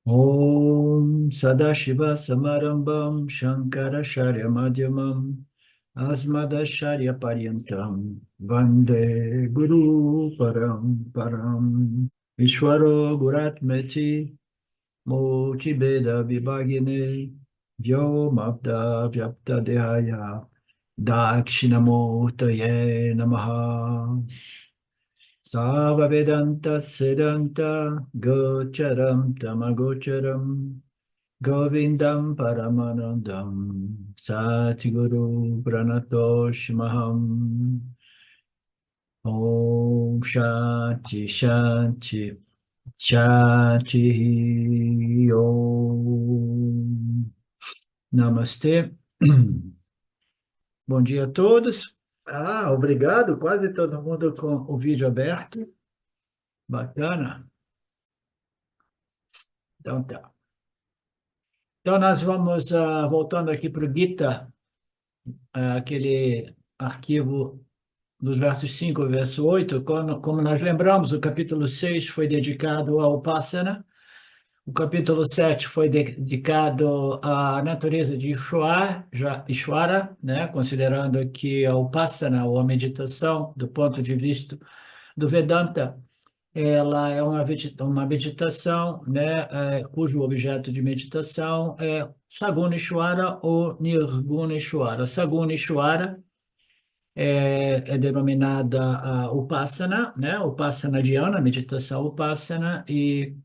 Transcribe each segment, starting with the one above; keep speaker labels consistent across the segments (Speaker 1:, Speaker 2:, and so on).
Speaker 1: Om Sadashiva Samarambam Shankaracharya Madhyamam Asmadacharya Paryantam Vande Guru Param Ishwaro Guratmeti Multibeda Vibhagine Vyomabda Vyapta Dehaya Dakshinamurtaye Namaha Sava Vedanta Siddhanta Gocharam Tamagocharam Govindam Paramanandam Satguru Pranatoshmaham Om Shanti Shanti Shanti Om Namastê. Bom dia a todos. Obrigado. Quase todo mundo com o vídeo aberto. Bacana. Então tá. Então nós vamos, voltando aqui para o Gita, aquele arquivo dos versos 5 ao verso 8, como nós lembramos, o capítulo 6 foi dedicado ao Upasana, o capítulo 7 foi dedicado à natureza de Ishvara, né, considerando que a Upasana, ou a meditação, do ponto de vista do Vedanta, ela é uma meditação, né, cujo objeto de meditação é Saguneshwara ou Nirguneshwara. Saguneshwara é denominada Upasana, né, Upasana Dhyana, meditação Upasana, e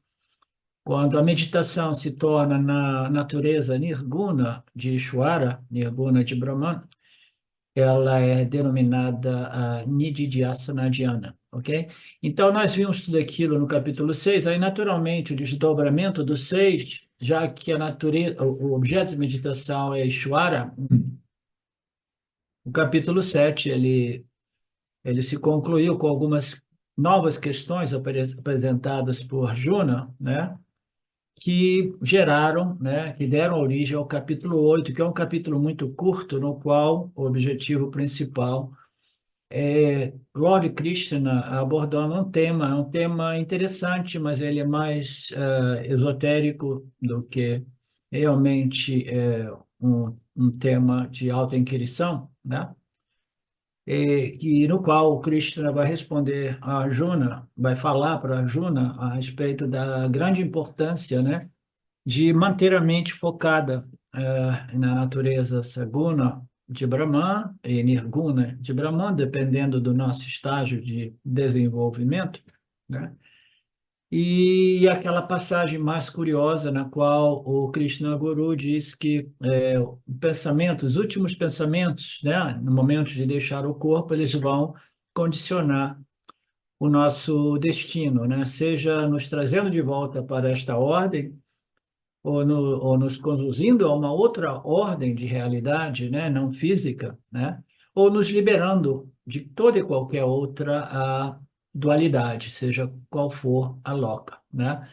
Speaker 1: quando a meditação se torna na natureza Nirguna de Ishvara, Nirguna de Brahman, ela é denominada Nididhyasana Dhyana, ok? Então, nós vimos tudo aquilo no capítulo 6. Aí, naturalmente, o desdobramento do 6, já que a natureza, o objeto de meditação é Ishvara, o capítulo 7 ele se concluiu com algumas novas questões apresentadas por Arjuna, né? Que geraram, né, que deram origem ao capítulo 8, que é um capítulo muito curto, no qual o objetivo principal Lord Krishna abordando um tema interessante, mas ele é mais esotérico do que realmente um tema de alta inquirição, né? No qual o Krishna vai responder a Arjuna, vai falar para Arjuna a respeito da grande importância, né, de manter a mente focada na natureza saguna de Brahman e nirguna de Brahman, dependendo do nosso estágio de desenvolvimento, né? E aquela passagem mais curiosa na qual o Krishna Guru diz que o pensamento, os últimos pensamentos, né, no momento de deixar o corpo, eles vão condicionar o nosso destino, né? Seja nos trazendo de volta para esta ordem, ou nos conduzindo a uma outra ordem de realidade, né, não física, né, ou nos liberando de toda e qualquer outra dualidade, seja qual for a loca, né?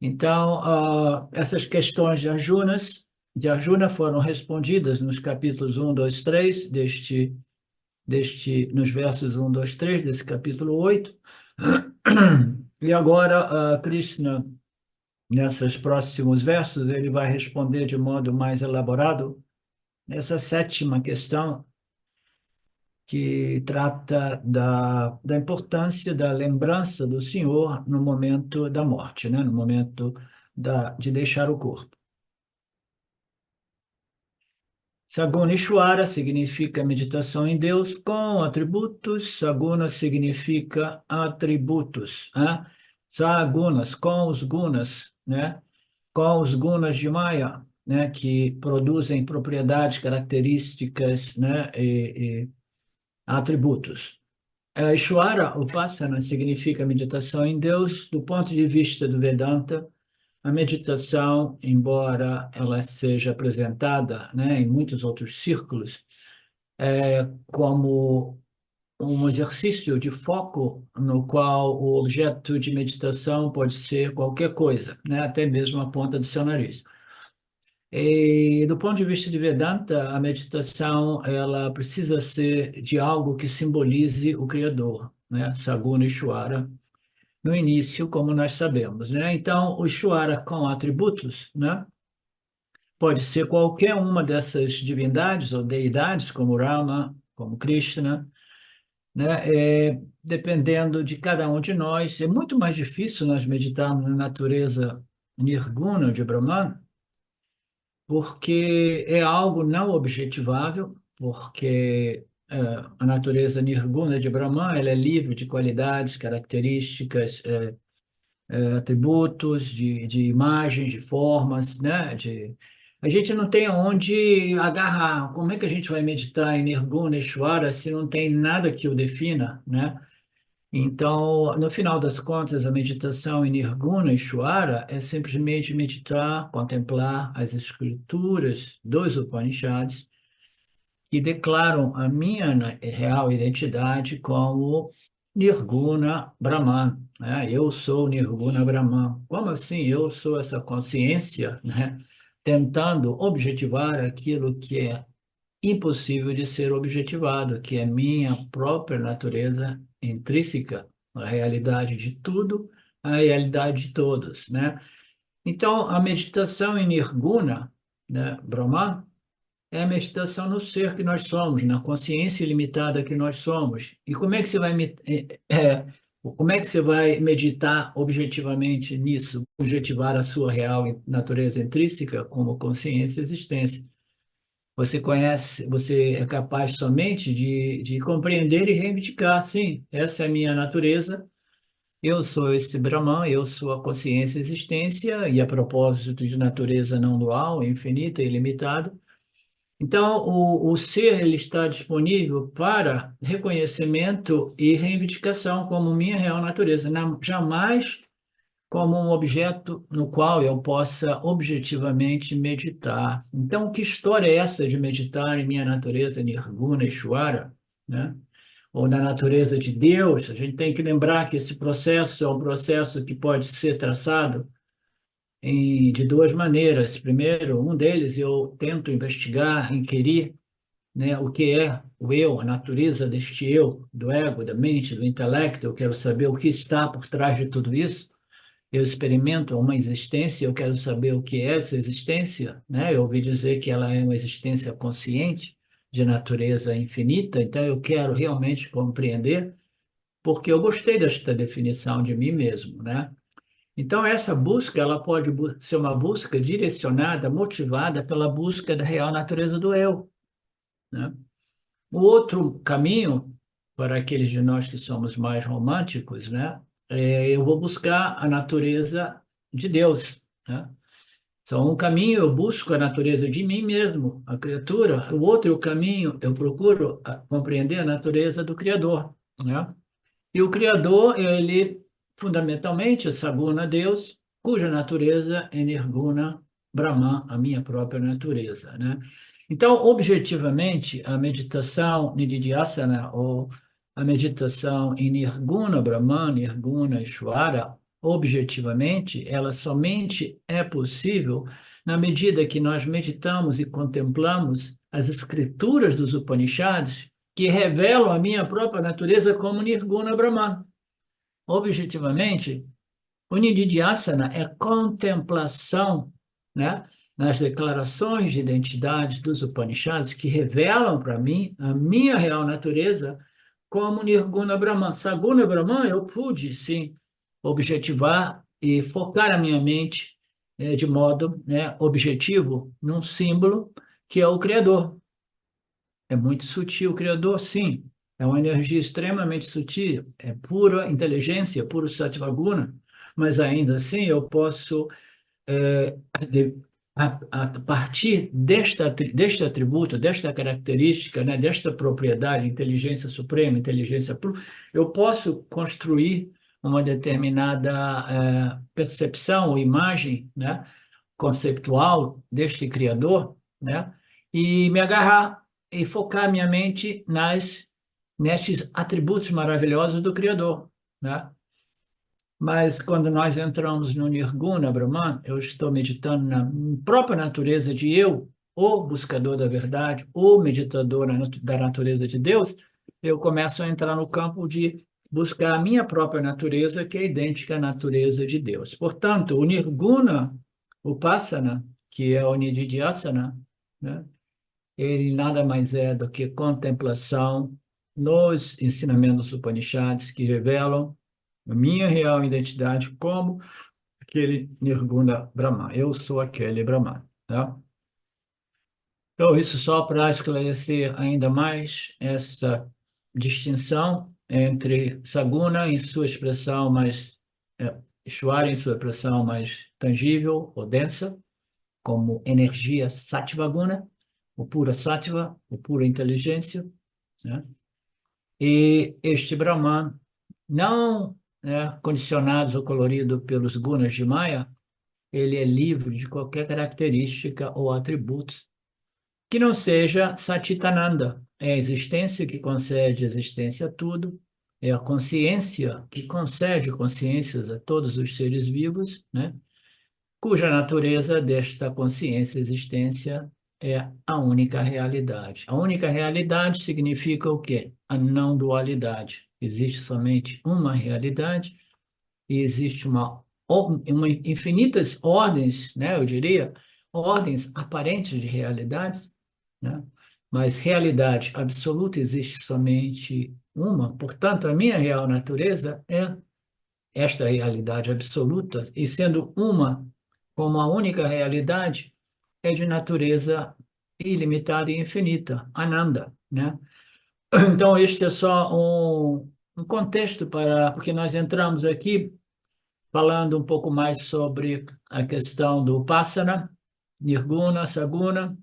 Speaker 1: Então, essas questões de Arjuna foram respondidas nos capítulos 1, 2, 3 nos versos 1, 2, 3 desse capítulo 8. E agora, Krishna, nesses próximos versos, ele vai responder de modo mais elaborado essa sétima questão, que trata da importância da lembrança do Senhor no momento da morte, né? No momento de deixar o corpo. Saguna Ishwara significa meditação em Deus com atributos, Saguna significa atributos, né? Sagunas, com os gunas, né? Com os gunas de Maya, né, que produzem propriedades, características, né, e atributos. Ishvara, Upasana, significa meditação em Deus. Do ponto de vista do Vedanta, a meditação, embora ela seja apresentada, né, em muitos outros círculos, como um exercício de foco no qual o objeto de meditação pode ser qualquer coisa, né, até mesmo a ponta do seu nariz. E, do ponto de vista de Vedanta, a meditação ela precisa ser de algo que simbolize o Criador, né? Saguna Ishvara. no início, como nós sabemos, né? Então, o Ishvara com atributos, né? Pode ser qualquer uma dessas divindades ou deidades, como Rama, como Krishna, né? Dependendo de cada um de nós. É muito mais difícil nós meditarmos na natureza nirguna de Brahman, porque é algo não objetivável, porque a natureza nirguna de Brahman ela é livre de qualidades, características, atributos, de imagens, de formas, né? A gente não tem onde agarrar. Como é que a gente vai meditar em Nirguna Ishvara se não tem nada que o defina, né? Então, no final das contas, a meditação em Nirguna Ishvara é simplesmente meditar, contemplar as escrituras dos Upanishads que declaram a minha real identidade como Nirguna Brahman, né? Eu sou Nirguna Brahman. Como assim? Eu sou essa consciência, né? Tentando objetivar aquilo que é impossível de ser objetivado, que é minha própria natureza intrínseca, a realidade de tudo, a realidade de todos, né? Então, a meditação em Nirguna, né, Brahman, é a meditação no ser que nós somos, na consciência ilimitada que nós somos. E como é que você vai, como é que você vai meditar objetivamente nisso? Objetivar a sua real natureza intrínseca como consciência e existência. Você conhece, você é capaz somente de compreender e reivindicar, sim, essa é a minha natureza, eu sou esse Brahman, eu sou a consciência e existência, e a propósito de natureza não dual, infinita e ilimitada. Então, o ser ele está disponível para reconhecimento e reivindicação como minha real natureza, jamais como um objeto no qual eu possa objetivamente meditar. Então, que história é essa de meditar em minha natureza nirguna Ishvara, né? Ou na natureza de Deus? A gente tem que lembrar que esse processo é um processo que pode ser traçado de duas maneiras. Primeiro, um deles eu tento investigar, inquirir, né, o que é o eu, a natureza deste eu, do ego, da mente, do intelecto. Eu quero saber o que está por trás de tudo isso. Eu experimento uma existência, eu quero saber o que é essa existência, né? Eu ouvi dizer que ela é uma existência consciente, de natureza infinita, então eu quero realmente compreender, porque eu gostei desta definição de mim mesmo, né? Então, essa busca, ela pode ser uma busca direcionada, motivada pela busca da real natureza do eu, né? O outro caminho, para aqueles de nós que somos mais românticos, né? Eu vou buscar a natureza de Deus, né? Só um caminho eu busco a natureza de mim mesmo, a criatura. O outro caminho eu procuro compreender a natureza do Criador, né? E o Criador, ele, fundamentalmente, é Saguna Deus, cuja natureza é Nirguna Brahman, a minha própria natureza, né? Então, objetivamente, a meditação Nididhyasana, ou a meditação em Nirguna Brahman, Nirguna Ishvara, objetivamente, ela somente é possível na medida que nós meditamos e contemplamos as escrituras dos Upanishads, que revelam a minha própria natureza como Nirguna Brahman. Objetivamente, o Nididhyasana é contemplação, né, nas declarações de identidade dos Upanishads que revelam para mim a minha real natureza como Nirguna Brahman. Saguna Brahman, eu pude, sim, objetivar e focar a minha mente de modo, né, objetivo num símbolo que é o Criador. É muito sutil. O Criador, sim, é uma energia extremamente sutil, é pura inteligência, puro Sattvaguna, mas ainda assim eu posso, é, de- a partir deste atributo, desta característica, né, desta propriedade, inteligência suprema, inteligência pura, eu posso construir uma determinada percepção ou imagem, né, conceptual deste Criador, né, e me agarrar e focar minha mente nestes atributos maravilhosos do Criador, né? Mas quando nós entramos no Nirguna Brahman, eu estou meditando na própria natureza de eu, o buscador da verdade, o meditador da natureza de Deus, eu começo a entrar no campo de buscar a minha própria natureza, que é idêntica à natureza de Deus. Portanto, o Nirguna, o Upasana, que é o Nididhyasana, né? Ele nada mais é do que contemplação nos ensinamentos Upanishads que revelam a minha real identidade como aquele Nirguna Brahman. Eu sou aquele Brahman, tá? Então, isso só para esclarecer ainda mais essa distinção entre Saguna em sua expressão mais, Ishvara em sua expressão mais tangível ou densa, como energia Sattvaguna, o pura Sattva, o pura inteligência, né? E este Brahman, não, né, condicionados ou colorido pelos gunas de Maya, ele é livre de qualquer característica ou atributos que não seja Satitananda. É a existência que concede existência a tudo, é a consciência que concede consciências a todos os seres vivos, né? Cuja natureza desta consciência existência é a única realidade. A única realidade significa o quê? A não dualidade. Existe somente uma realidade e existe uma infinitas ordens, né, eu diria, ordens aparentes de realidades, né? Mas realidade absoluta existe somente uma. Portanto, a minha real natureza é esta realidade absoluta, e sendo uma como a única realidade, é de natureza ilimitada e infinita, Ananda, né? Então, este é só um contexto para, porque nós entramos aqui falando um pouco mais sobre a questão do Upasana, Nirguna, Saguna.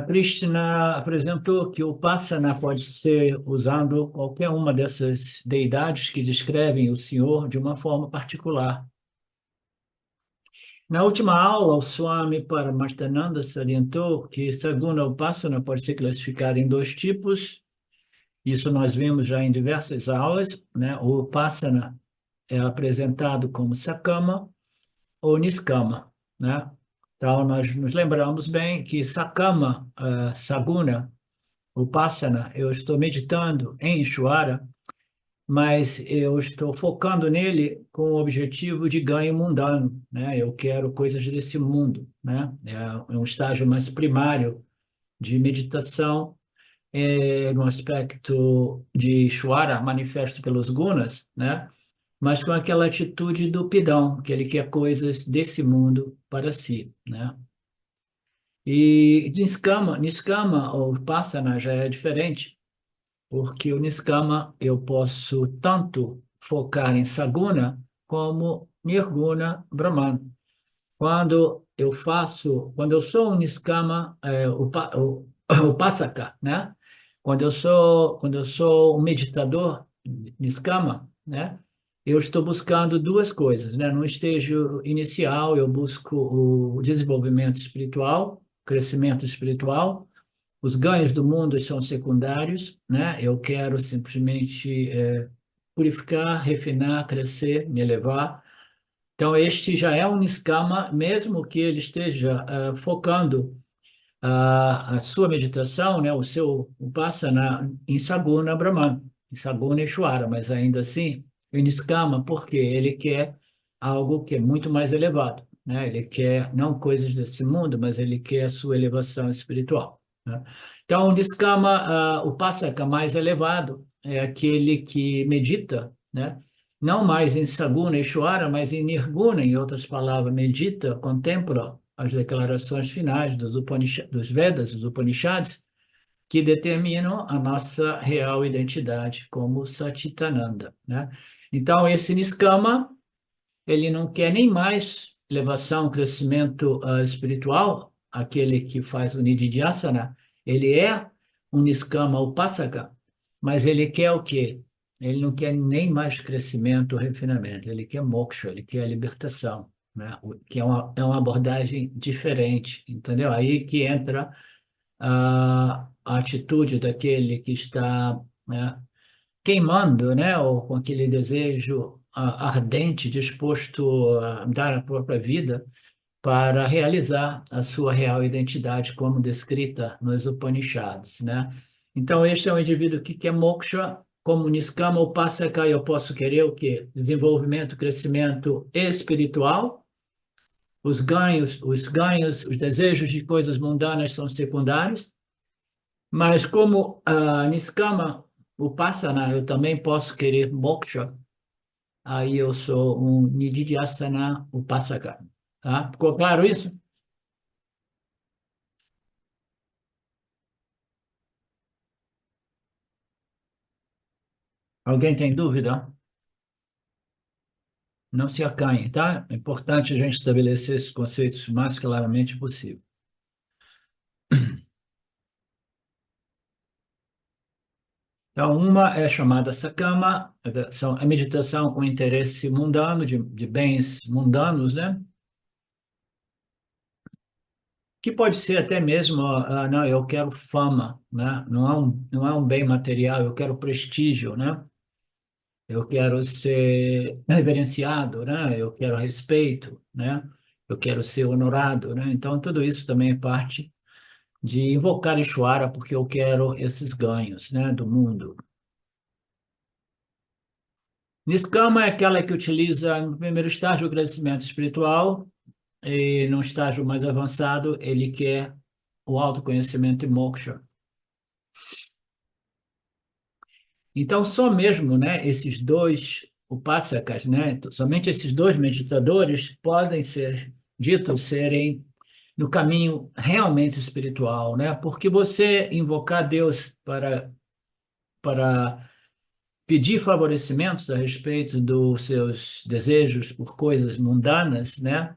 Speaker 1: Krishna apresentou que o Upasana pode ser usando qualquer uma dessas deidades que descrevem o Senhor de uma forma particular. Na última aula, o Swami Paramarthananda salientou que Saguna Upasana pode ser classificada em dois tipos. Isso nós vimos já em diversas aulas, né? O Upasana é apresentado como Sakama ou Niskama, né? Então, nós nos lembramos bem que Sakama, Saguna, Upasana, eu estou meditando em Ishvara, mas eu estou focando nele com o objetivo de ganho mundano, né? Eu quero coisas desse mundo, né? É um estágio mais primário de meditação, no aspecto de Ishvara, manifesto pelos gunas, né? Mas com aquela atitude do pidão, que ele quer coisas desse mundo para si, né? E Niskama ou Passana já é diferente, porque o Niskama eu posso tanto focar em Saguna como Nirguna Brahman. Quando eu sou um Niskama, o Pasaka, né? Quando eu sou um meditador Niskama, né? Eu estou buscando duas coisas, né? No estágio inicial, eu busco o desenvolvimento espiritual, crescimento espiritual. Os ganhos do mundo são secundários, né? Eu quero simplesmente purificar, refinar, crescer, me elevar. Então, este já é um niskama, mesmo que ele esteja focando a sua meditação, né? O seu upasana em Saguna Brahman, em Saguna Ishvara, mas ainda assim, o niskama, porque ele quer algo que é muito mais elevado, né? Ele quer não coisas desse mundo, mas ele quer a sua elevação espiritual, né? Então, o niskama, o pasaka mais elevado, é aquele que medita, né? Não mais em Saguna Ishvara, mas em Nirguna, em outras palavras, medita, contempla as declarações finais dos Vedas, dos Upanishads, que determinam a nossa real identidade como Satitananda, né? Então, esse Niskama, ele não quer nem mais elevação, crescimento espiritual, aquele que faz o Nididhyasana, ele é um Niskama Upasaka, mas ele quer o quê? Ele não quer nem mais crescimento ou refinamento, ele quer moksha, ele quer a libertação, né? Que é uma abordagem diferente, entendeu? Aí que entra a atitude daquele que está, né, queimando, né, ou com aquele desejo ardente, disposto a dar a própria vida para realizar a sua real identidade como descrita nos Upanishads, né? Então, este é um indivíduo que quer moksha, como Niskama Upasaka, eu posso querer o quê? Desenvolvimento, crescimento espiritual. Os desejos de coisas mundanas são secundários. Mas como Niskama Upasana, eu também posso querer moksha. Aí eu sou um Nididhyasana Upasaka. Tá? Ficou claro isso? Alguém tem dúvida? Não se acanhe, tá? É importante a gente estabelecer esses conceitos o mais claramente possível. Então, uma é chamada sakama, são a meditação com interesse mundano, de bens mundanos, né? Que pode ser até mesmo, não, eu quero fama, né? Não é um bem material, eu quero prestígio, né? Eu quero ser reverenciado, né? Eu quero respeito, né? Eu quero ser honorado, né? Então, tudo isso também é parte de invocar Ishvara, porque eu quero esses ganhos, né, do mundo. Niskama é aquela que utiliza, no primeiro estágio, o crescimento espiritual, e no estágio mais avançado, ele quer o autoconhecimento e moksha. Então, só mesmo, né, esses dois upasakas, né, somente esses dois meditadores podem ser ditos serem no caminho realmente espiritual, né? Porque você invocar Deus para pedir favorecimentos a respeito dos seus desejos por coisas mundanas, né?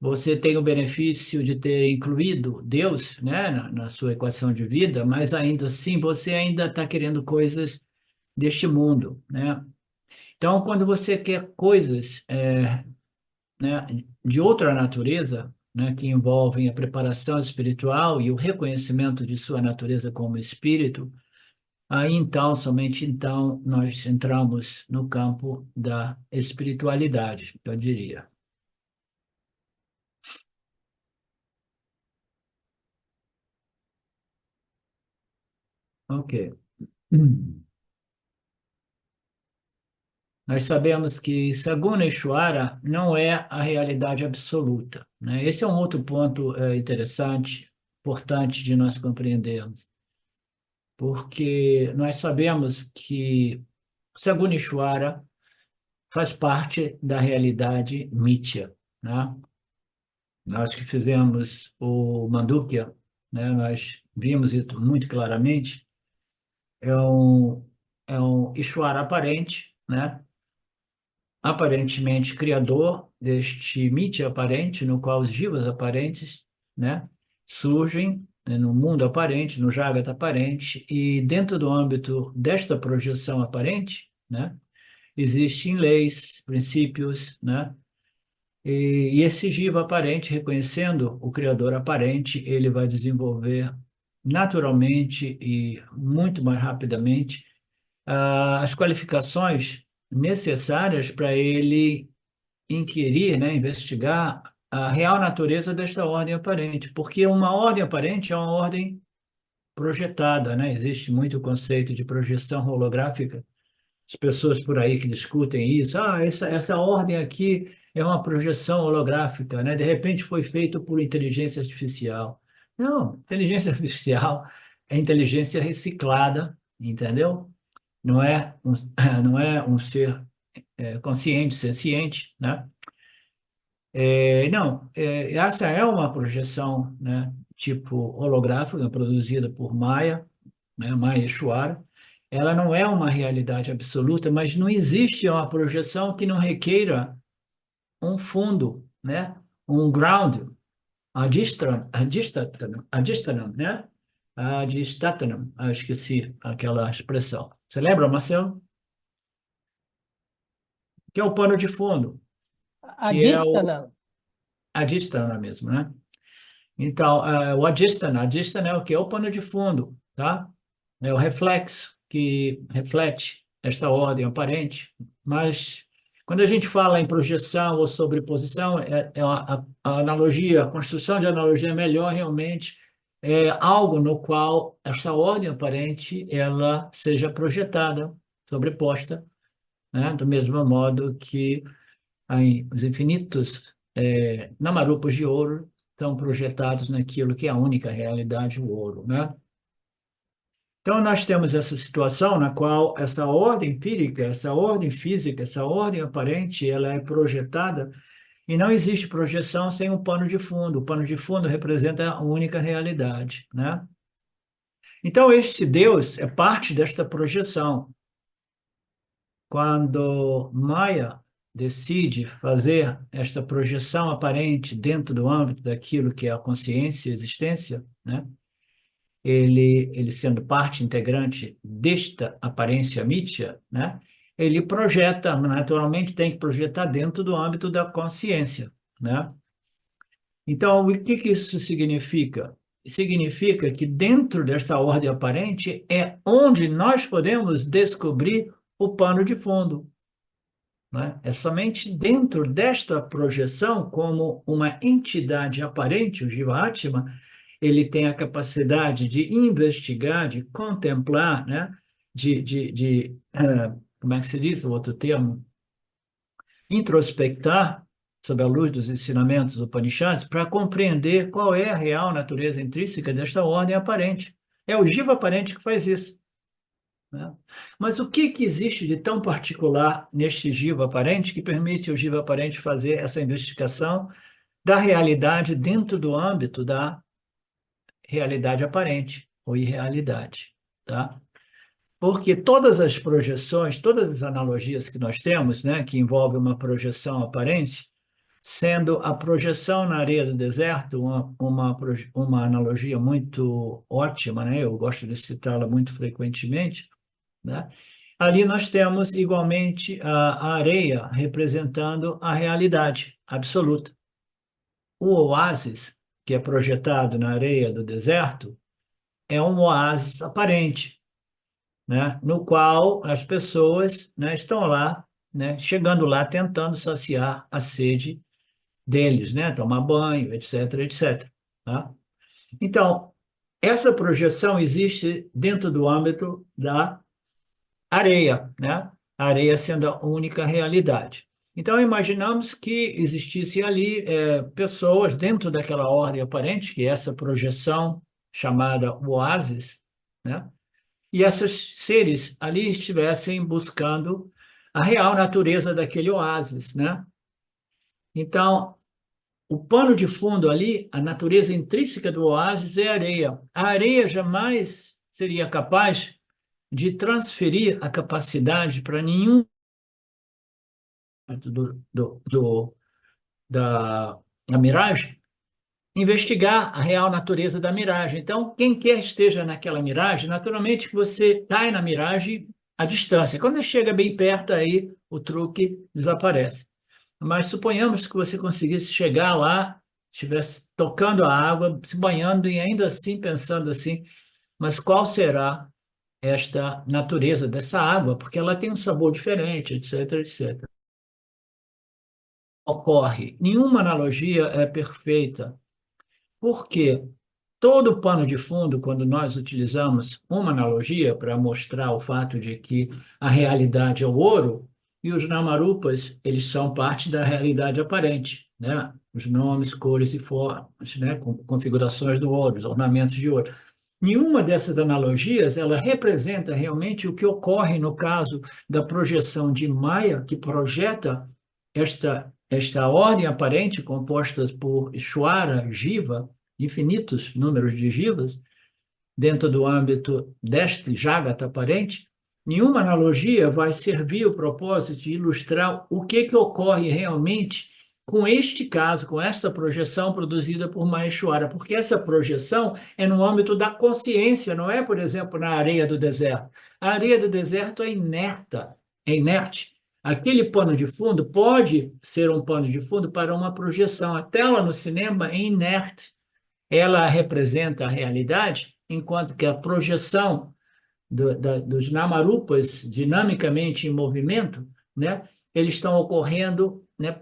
Speaker 1: Você tem o benefício de ter incluído Deus, né, na sua equação de vida, mas ainda assim você ainda está querendo coisas deste mundo, né? Então, quando você quer coisas, né, de outra natureza, né, que envolvem a preparação espiritual e o reconhecimento de sua natureza como espírito, aí então, somente então, nós entramos no campo da espiritualidade, eu diria. Ok. Nós sabemos que Saguna Ishvara não é a realidade absoluta, né? Esse é um outro ponto interessante, importante de nós compreendermos, porque nós sabemos que Saguna Ishvara faz parte da realidade Mithya, né? Nós que fizemos o Mandukya, né, nós vimos isso muito claramente, é um, é um Ishvara aparente, né? Aparentemente criador deste mito aparente, no qual os jivas aparentes, né, surgem, né, no mundo aparente, no Jagata aparente, e dentro do âmbito desta projeção aparente, né, existem leis, princípios, né, e esse jiva aparente, reconhecendo o criador aparente, ele vai desenvolver naturalmente e muito mais rapidamente as qualificações necessárias para ele inquirir, né, investigar a real natureza desta ordem aparente, porque uma ordem aparente é uma ordem projetada, né? Existe muito o conceito de projeção holográfica. As pessoas por aí que discutem isso, essa ordem aqui é uma projeção holográfica, né? De repente foi feito por inteligência artificial. Não, inteligência artificial é inteligência reciclada, entendeu? Não é um, não é um ser consciente, senciente, né? Não, essa é uma projeção, né, tipo holográfica produzida por Maya, né, Maya Ishwara. Ela não é uma realidade absoluta, mas não existe uma projeção que não requeira um fundo, né, um ground, adistanam, né? Adistatanam, esqueci aquela expressão. Você lembra, Marcelo? Que é o pano de fundo, que é o
Speaker 2: Adistana,
Speaker 1: adistana mesmo, né? Então, o adistana é o que? É o pano de fundo, tá? É o reflexo que reflete esta ordem aparente, mas quando a gente fala em projeção ou sobreposição, a analogia, a construção de analogia é melhor realmente é algo no qual esta ordem aparente ela seja projetada, sobreposta, né? Do mesmo modo que os infinitos namarupos de ouro estão projetados naquilo que é a única realidade, o ouro, né? Então, nós temos essa situação na qual essa ordem empírica, essa ordem física, essa ordem aparente, ela é projetada e não existe projeção sem um pano de fundo. O pano de fundo representa a única realidade, né? Então, este Deus é parte desta projeção. Quando Maya decide fazer esta projeção aparente dentro do âmbito daquilo que é a consciência e a existência, né? Ele sendo parte integrante desta aparência mítica, né? Ele projeta, naturalmente tem que projetar dentro do âmbito da consciência, né? Então, o que que isso significa? Significa que dentro desta ordem aparente é onde nós podemos descobrir o pano de fundo, né? É somente dentro desta projeção, como uma entidade aparente, o Jiva-Atma, ele tem a capacidade de investigar, de contemplar, né? Como é que se diz o outro termo? Introspectar sob a luz dos ensinamentos do Upanishads para compreender qual é a real natureza intrínseca desta ordem aparente. É o Jiva aparente que faz isso, né? Mas o que que existe de tão particular neste Jiva aparente que permite ao Jiva aparente fazer essa investigação da realidade dentro do âmbito da realidade aparente ou irrealidade, tá? Porque todas as projeções, todas as analogias que nós temos, né, que envolvem uma projeção aparente, sendo a projeção na areia do deserto uma analogia muito ótima, né? Eu gosto de citá-la muito frequentemente, né? Ali nós temos igualmente a areia representando a realidade absoluta. O oásis, que é projetado na areia do deserto, é um oásis aparente, né? No qual as pessoas, né, estão lá, né, chegando lá tentando saciar a sede deles, né? Tomar banho, etc, etc. Tá? Então, essa projeção existe dentro do âmbito da areia, né? A areia sendo a única realidade. Então, imaginamos que existisse ali pessoas dentro daquela ordem aparente, que é essa projeção chamada oásis, né? E esses seres ali estivessem buscando a real natureza daquele oásis, né? Então, o pano de fundo ali, a natureza intrínseca do oásis é a areia. A areia jamais seria capaz de transferir a capacidade para nenhum da, da miragem investigar a real natureza da miragem. Então, quem quer esteja naquela miragem, naturalmente que você cai na miragem à distância. Quando chega bem perto, aí o truque desaparece. Mas suponhamos que você conseguisse chegar lá, estivesse tocando a água, se banhando e ainda assim pensando assim, mas qual será esta natureza dessa água? Porque ela tem um sabor diferente, etc, etc. Ocorre. Nenhuma analogia é perfeita, porque todo pano de fundo, quando nós utilizamos uma analogia para mostrar o fato de que a realidade é o ouro, e os namarupas, eles são parte da realidade aparente, né? Os nomes, cores e formas, né? Configurações do ouro, os ornamentos de ouro. Nenhuma dessas analogias, ela representa realmente o que ocorre no caso da projeção de Maya, que projeta esta ordem aparente composta por Ishwara, Jiva, infinitos números de jivas, dentro do âmbito deste Jagata aparente, nenhuma analogia vai servir o propósito de ilustrar o que ocorre realmente com este caso, com essa projeção produzida por Maheshwara, porque essa projeção é no âmbito da consciência, não é, por exemplo, na areia do deserto. A areia do deserto é inerta, é inerte. Aquele pano de fundo pode ser um pano de fundo para uma projeção. A tela no cinema é inerte, ela representa a realidade, enquanto que a projeção dos namarupas dinamicamente em movimento, né, eles estão ocorrendo, né,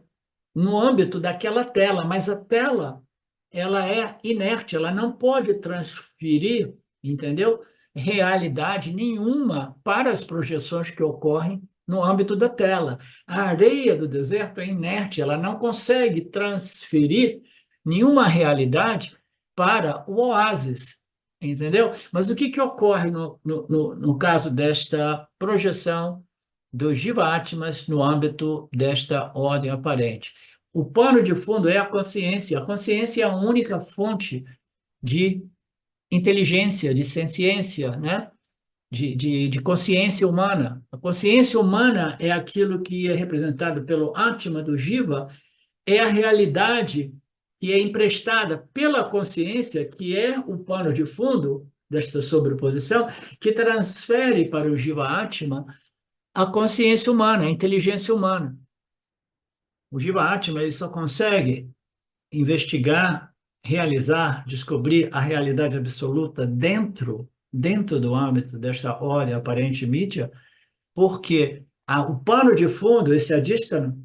Speaker 1: no âmbito daquela tela, mas a tela ela é inerte, ela não pode transferir, entendeu? realidade nenhuma para as projeções que ocorrem no âmbito da tela. A areia do deserto é inerte, ela não consegue transferir nenhuma realidade para o oásis, entendeu? Mas o que ocorre no caso desta projeção dos Jivatmas no âmbito desta ordem aparente? O pano de fundo é a consciência. A consciência é a única fonte de inteligência, de senciência, né? De consciência humana. A consciência humana é aquilo que é representado pelo Atma do Jiva, é a realidade que é emprestada pela consciência, que é o pano de fundo desta sobreposição, que transfere para o Jiva Atma a consciência humana, a inteligência humana. O Jiva Atma ele só consegue investigar, realizar, descobrir a realidade absoluta dentro do âmbito desta ordem aparente mídia, porque o pano de fundo, esse adístano,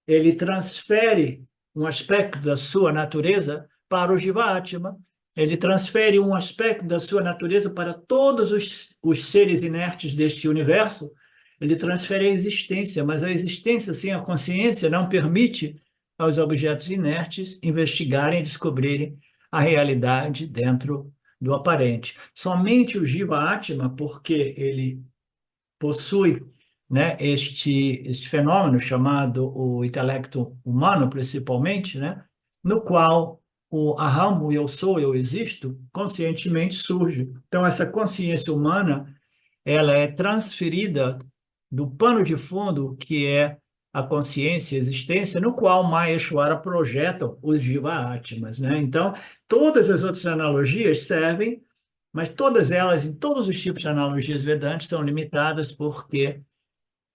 Speaker 1: ele transfere um aspecto da sua natureza para o Jiva-Atma, ele transfere um aspecto da sua natureza para todos os seres inertes deste universo, ele transfere a existência, mas a existência sem a consciência não permite aos objetos inertes investigarem e descobrirem a realidade dentro do aparente. Somente o Jiva-Atma, porque ele possui, né, este fenômeno chamado o intelecto humano, principalmente, né, no qual o aham, o eu sou, eu existo, conscientemente surge. Então, essa consciência humana, ela é transferida do pano de fundo, que é a consciência e a existência, no qual Maheshwara projeta os Jiva-Atmas, né? Então, todas as outras analogias servem, mas todas elas, em todos os tipos de analogias vedantes, são limitadas porque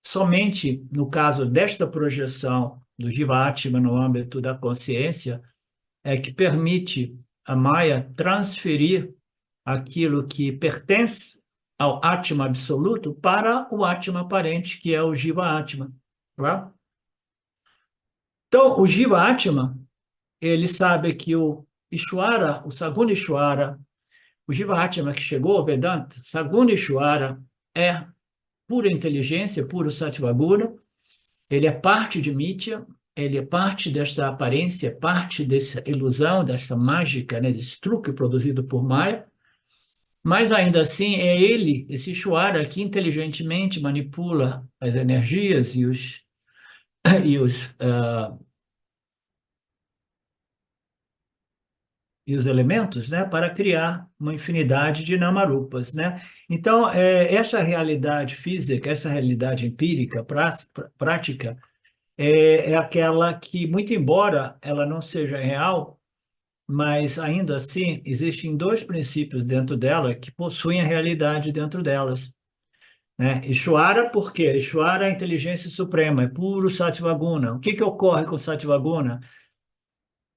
Speaker 1: somente no caso desta projeção do Jiva-Atma no âmbito da consciência é que permite a Maya transferir aquilo que pertence ao Atma absoluto para o Atma aparente, que é o Jiva-Atma. Tá? Então, o Jiva-Atma, ele sabe que o Ishwara, o Saguna Ishwara, o Jiva-Atma que chegou ao Vedanta, Saguna Ishwara, é pura inteligência, puro Sattva-guna, ele é parte de Mithya, ele é parte desta aparência, parte dessa ilusão, dessa mágica, né, desse truque produzido por Maya, mas ainda assim é ele, esse Ishwara, que inteligentemente manipula as energias e os, uh, e os elementos, né, para criar uma infinidade de namarupas, né? Então, essa realidade física, essa realidade empírica, prática, é aquela que, muito embora ela não seja real, mas ainda assim existem dois princípios dentro dela que possuem a realidade dentro delas, né? Ishvara, por quê? Ishvara é a inteligência suprema, é puro Sattvaguna. O que ocorre com o Sattvaguna?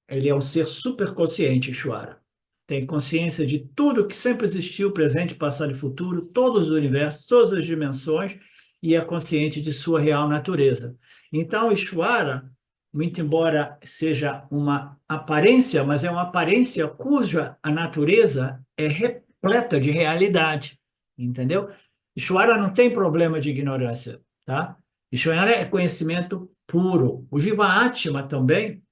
Speaker 1: Ele é um ser superconsciente, Ishvara. Tem consciência de tudo que sempre existiu, presente, passado e futuro, todos os universos, todas as dimensões, e é consciente de sua real natureza. Então, Ishvara, muito embora seja uma aparência, mas é uma aparência cuja a natureza é repleta de realidade, entendeu? Ishvara não tem problema de ignorância, tá? Ishvara é conhecimento puro. O Jiva-Atma também,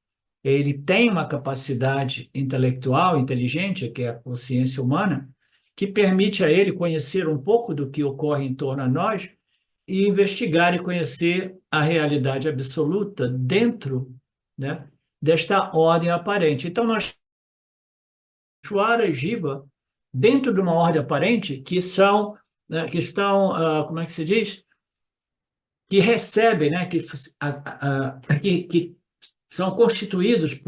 Speaker 1: ele tem uma capacidade intelectual, inteligente, que é a consciência humana, que permite a ele conhecer um pouco do que ocorre em torno a nós e investigar e conhecer a realidade absoluta dentro, né, desta ordem aparente. Então, nós, Shwara e Jiva, dentro de uma ordem aparente, que são, né, que estão, como é que se diz? Que recebem, né, que são constituídos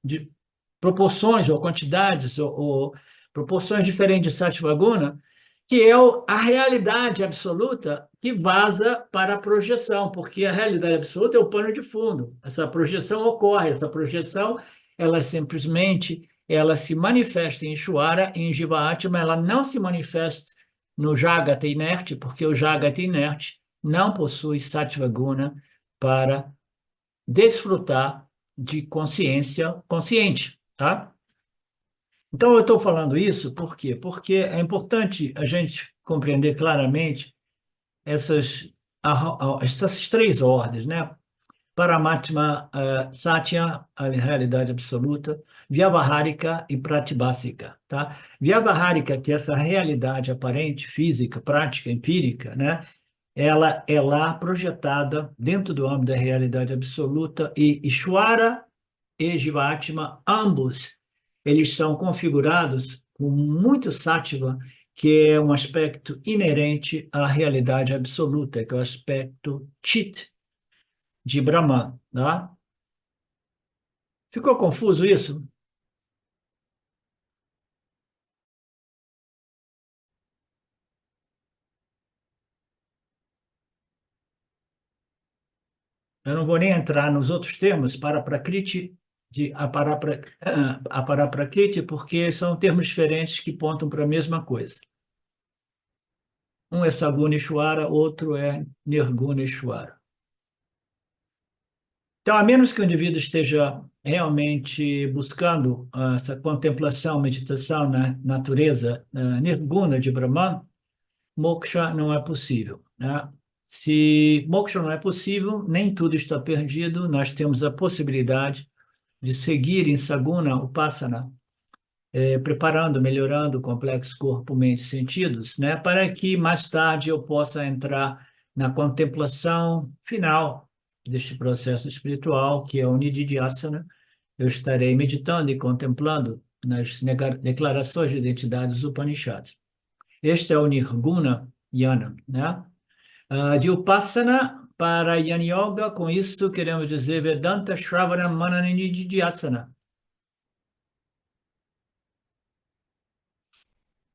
Speaker 1: de proporções ou quantidades ou proporções diferentes de Sattvaguna, que é a realidade absoluta que vaza para a projeção, porque a realidade absoluta é o pano de fundo. Essa projeção ocorre, essa projeção, ela simplesmente ela se manifesta em Ishvara, em Jiva-Atma, ela não se manifesta no Jagata inerte, porque o Jagata inerte não possui Sattvaguna para desfrutar de consciência consciente, tá? Então, eu estou falando isso por quê? Porque é importante a gente compreender claramente essas três ordens, né? Paramatma, Satya, a realidade absoluta, Vyavahārika e Pratibhasika, tá? Vyavahārika, que é essa realidade aparente, física, prática, empírica, né? Ela é lá projetada dentro do âmbito da realidade absoluta e Ishvara e Jivatma, ambos, eles são configurados com muito sattva, que é um aspecto inerente à realidade absoluta, que é o aspecto Chit de Brahman, tá? Ficou confuso isso? Eu não vou nem entrar nos outros termos para Prakriti, de Aparaprakriti, porque são termos diferentes que pontam para a mesma coisa. Um é Saguna Ishvara, outro é Nirguna Ishvara. Então, a menos que o indivíduo esteja realmente buscando essa contemplação, meditação na natureza nirguna de Brahman, moksha não é possível, né? Se moksha não é possível, nem tudo está perdido, nós temos a possibilidade de seguir em Saguna Upasana, preparando, melhorando o complexo corpo, mente e sentidos, né, para que mais tarde eu possa entrar na contemplação final deste processo espiritual, que é o Nididhyasana. Eu estarei meditando e contemplando nas declarações de identidade dos Upanishads. Este é o Nirguna Yana, né? De Upasana para Yana Yoga, com isto queremos dizer Vedanta Shravana Manana Nididhyasana.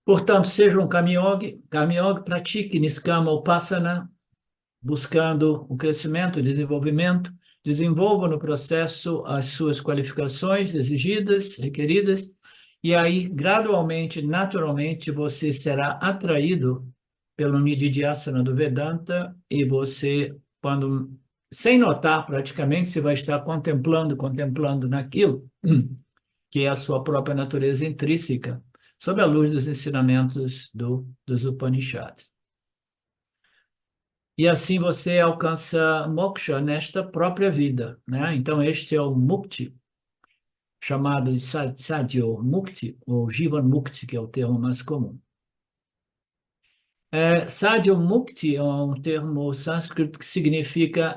Speaker 1: Portanto, seja um Karma Yogi, pratique Niskama Upasana, buscando o crescimento, o desenvolvimento, desenvolva no processo as suas qualificações exigidas, requeridas, e aí, gradualmente, naturalmente, você será atraído pelo Nididhyasana do Vedanta e você, quando, sem notar praticamente, você vai estar contemplando naquilo que é a sua própria natureza intrínseca, sob a luz dos ensinamentos dos Upanishads. E assim você alcança moksha nesta própria vida, né? Então este é o mukti, chamado de sadhyo mukti, ou jivan mukti, que é o termo mais comum. Sadhyo mukti é um termo sânscrito que significa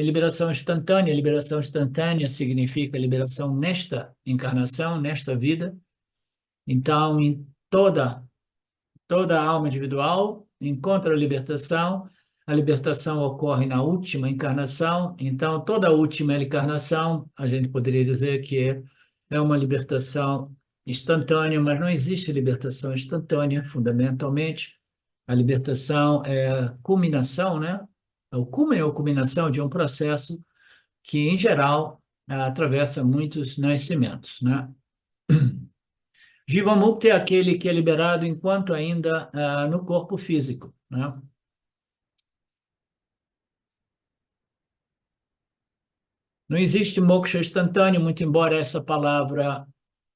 Speaker 1: liberação instantânea. Liberação instantânea significa liberação nesta encarnação, nesta vida. Então, em toda a alma individual encontra a libertação ocorre na última encarnação, então toda a última encarnação, a gente poderia dizer que é uma libertação instantânea, mas não existe libertação instantânea, fundamentalmente. A libertação é a culminação, né? É o cúmulo ou culminação de um processo que, em geral, atravessa muitos nascimentos, né? Jivamukta é aquele que é liberado enquanto ainda no corpo físico, né? Não existe moksha instantâneo, muito embora essa palavra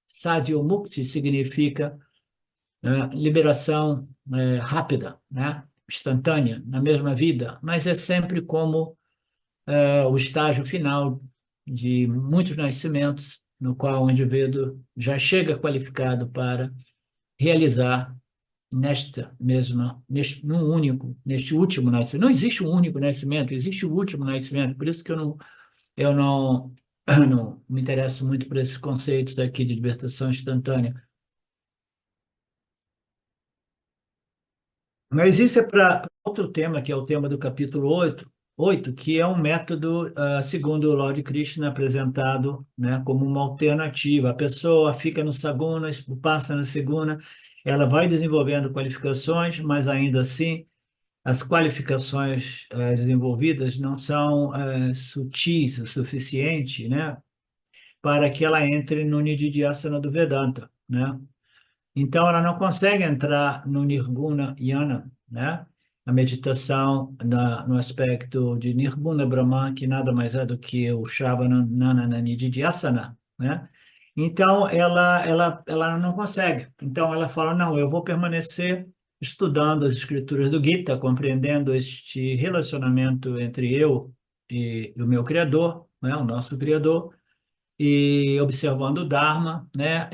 Speaker 1: sadhyamukti significa liberação rápida, né? Instantânea, na mesma vida, mas é sempre como o estágio final de muitos nascimentos, no qual o indivíduo já chega qualificado para realizar neste último nascimento. Não existe um único nascimento, existe o último nascimento. Por isso que eu não me interesso muito por esses conceitos aqui de libertação instantânea. Mas isso é para outro tema, que é o tema do capítulo 8, que é um método, segundo o Lord Krishna, apresentado, né, como uma alternativa. A pessoa fica no saguna, passa na seguna, ela vai desenvolvendo qualificações, mas ainda assim as qualificações desenvolvidas não são sutis o suficiente, né, para que ela entre no Nididhyasana do Vedanta, né? Então, ela não consegue entrar no Nirguna Yana, né? A meditação no aspecto de Nirguna Brahman, que nada mais é do que o Shravananana Nididhyasana, né? Então, ela não consegue. Então, ela fala, não, eu vou permanecer estudando as escrituras do Gita, compreendendo este relacionamento entre eu e o meu Criador, né, o nosso Criador, e observando o Dharma, né,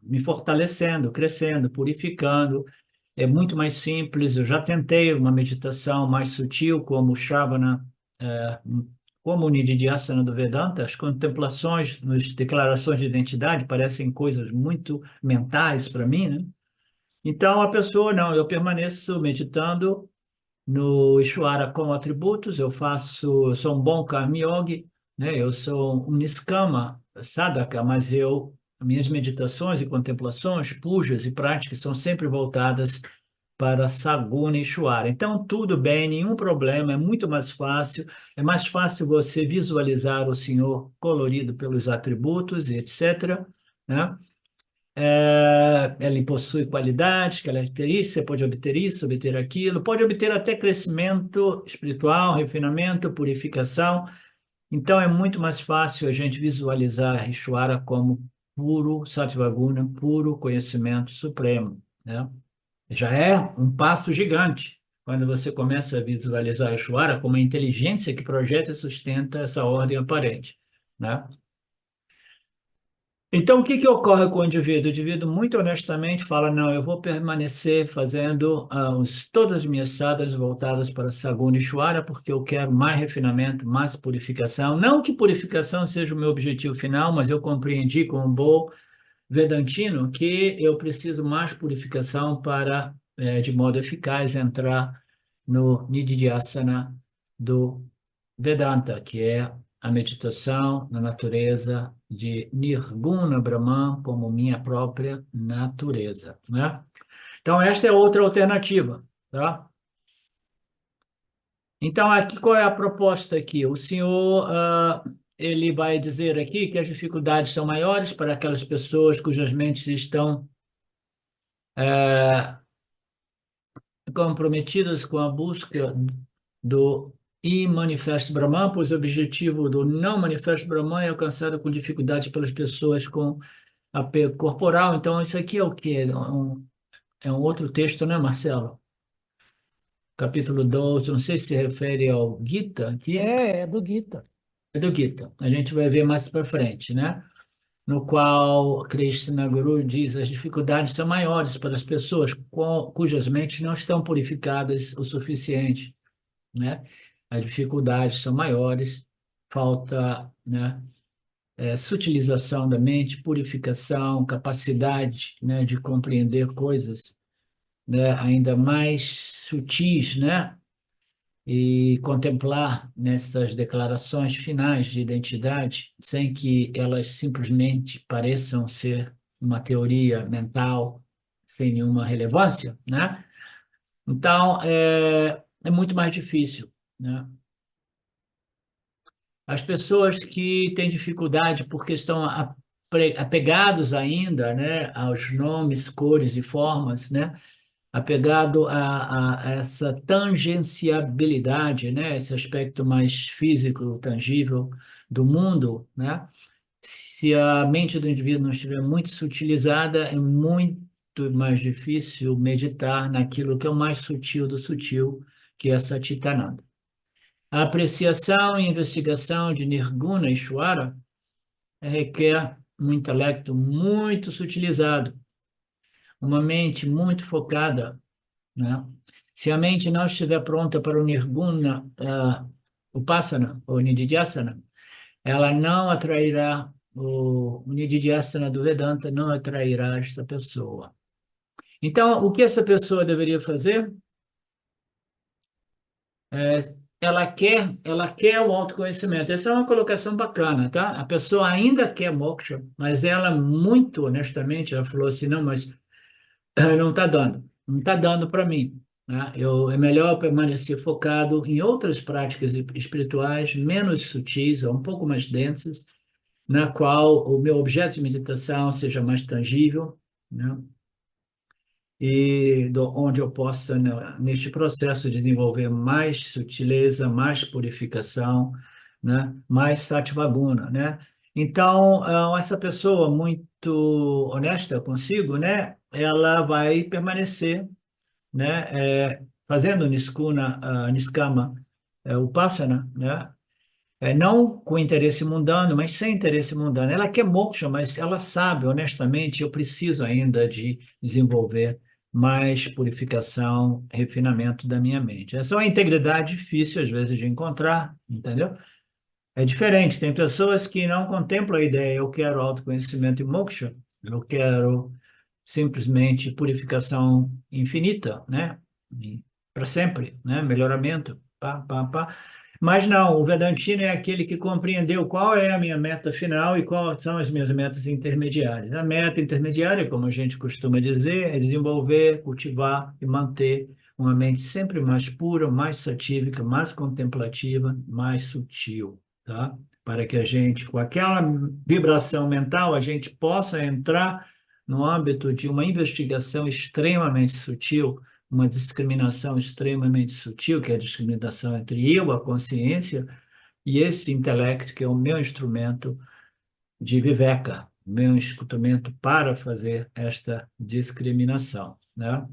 Speaker 1: me fortalecendo, crescendo, purificando. É muito mais simples. Eu já tentei uma meditação mais sutil, como o Shravana, é, como o Nididhyasana do Vedanta. As contemplações, as declarações de identidade parecem coisas muito mentais para mim, né? Então, a pessoa, não, eu permaneço meditando no Ishvara com atributos, eu sou um bom Karma Yogi, né? Eu sou um Niskama Sadhaka, mas minhas meditações e contemplações, pujas e práticas são sempre voltadas para Saguna e Ishvara. Então, tudo bem, nenhum problema, é muito mais fácil, é mais fácil você visualizar o Senhor colorido pelos atributos e etc., né? Ele possui qualidades, características, você pode obter isso, obter aquilo, pode obter até crescimento espiritual, refinamento, purificação. Então, é muito mais fácil a gente visualizar Ishvara como puro Sattvaguna, puro conhecimento supremo, né? Já é um passo gigante quando você começa a visualizar Ishvara como a inteligência que projeta e sustenta essa ordem aparente, né? Então, o que que ocorre com o indivíduo? O indivíduo, muito honestamente, fala: não, eu vou permanecer fazendo todas as minhas sadhanas voltadas para Saguna e Ishvara, porque eu quero mais refinamento, mais purificação. Não que purificação seja o meu objetivo final, mas eu compreendi como um bom vedantino que eu preciso mais purificação para, de modo eficaz, entrar no Nididhyasana do Vedanta, que é a meditação na natureza de Nirguna Brahman como minha própria natureza, né? Então, esta é outra alternativa, tá? Então, aqui, qual é a proposta aqui? O senhor, ele vai dizer aqui que as dificuldades são maiores para aquelas pessoas cujas mentes estão comprometidas com a busca do imanifesto Brahman, pois o objetivo do não manifesto Brahman é alcançado com dificuldade pelas pessoas com apego corporal. Então, isso aqui é o quê? É um outro texto, né, Marcelo? Capítulo 12, não sei se se refere ao Gita, que
Speaker 2: É do Gita.
Speaker 1: é do Gita. A gente vai ver mais para frente, né? No qual Krishna Guru diz as dificuldades são maiores para as pessoas cujas mentes não estão purificadas o suficiente, né? As dificuldades são maiores, falta, né, sutilização da mente, purificação, capacidade, né, de compreender coisas, né, ainda mais sutis, né? E contemplar nessas declarações finais de identidade, sem que elas simplesmente pareçam ser uma teoria mental sem nenhuma relevância, né? Então, é muito mais difícil, né? As pessoas que têm dificuldade porque estão apegados ainda, né, aos nomes, cores e formas, né? Apegado a essa tangenciabilidade, né? Esse aspecto mais físico, tangível do mundo, né? Se a mente do indivíduo não estiver muito sutilizada, é muito mais difícil meditar naquilo que é o mais sutil do sutil, que é Satchitananda. A apreciação e investigação de Nirguna Ishvara requer um intelecto muito sutilizado, uma mente muito focada, né? Se a mente não estiver pronta para o Nirguna, Upasana, ou Nididhyasana, ela não atrairá, o Nididhyasana do Vedanta não atrairá esta pessoa. Então, o que essa pessoa deveria fazer? Ela quer o autoconhecimento. Essa é uma colocação bacana, tá? A pessoa ainda quer moksha, mas ela, muito honestamente, ela falou assim: não, mas não está dando para mim, né? É melhor permanecer focado em outras práticas espirituais menos sutis, ou um pouco mais densas, na qual o meu objeto de meditação seja mais tangível, né? Onde eu possa, né, neste processo, desenvolver mais sutileza, mais purificação, né? Mais sattvaguna, né? Então, essa pessoa muito honesta consigo, né, ela vai permanecer, né, fazendo Niskama, Upasana, né, não com interesse mundano, mas sem interesse mundano. Ela quer moksha, mas ela sabe, honestamente, eu preciso ainda de desenvolver mais purificação, refinamento da minha mente. Essa é uma integridade difícil, às vezes, de encontrar, entendeu? É diferente, tem pessoas que não contemplam a ideia, eu quero autoconhecimento e moksha, eu quero simplesmente purificação infinita, né? Para sempre, né? Melhoramento, pá, pá, pá. Mas não, o Vedantino é aquele que compreendeu qual é a minha meta final e quais são as minhas metas intermediárias. A meta intermediária, como a gente costuma dizer, é desenvolver, cultivar e manter uma mente sempre mais pura, mais satívica, mais contemplativa, mais sutil, tá? Para que a gente, com aquela vibração mental, a gente possa entrar no âmbito de uma investigação extremamente sutil, uma discriminação extremamente sutil, que é a discriminação entre eu, a consciência, e esse intelecto, que é o meu instrumento de viveka, meu instrumento para fazer esta discriminação, né?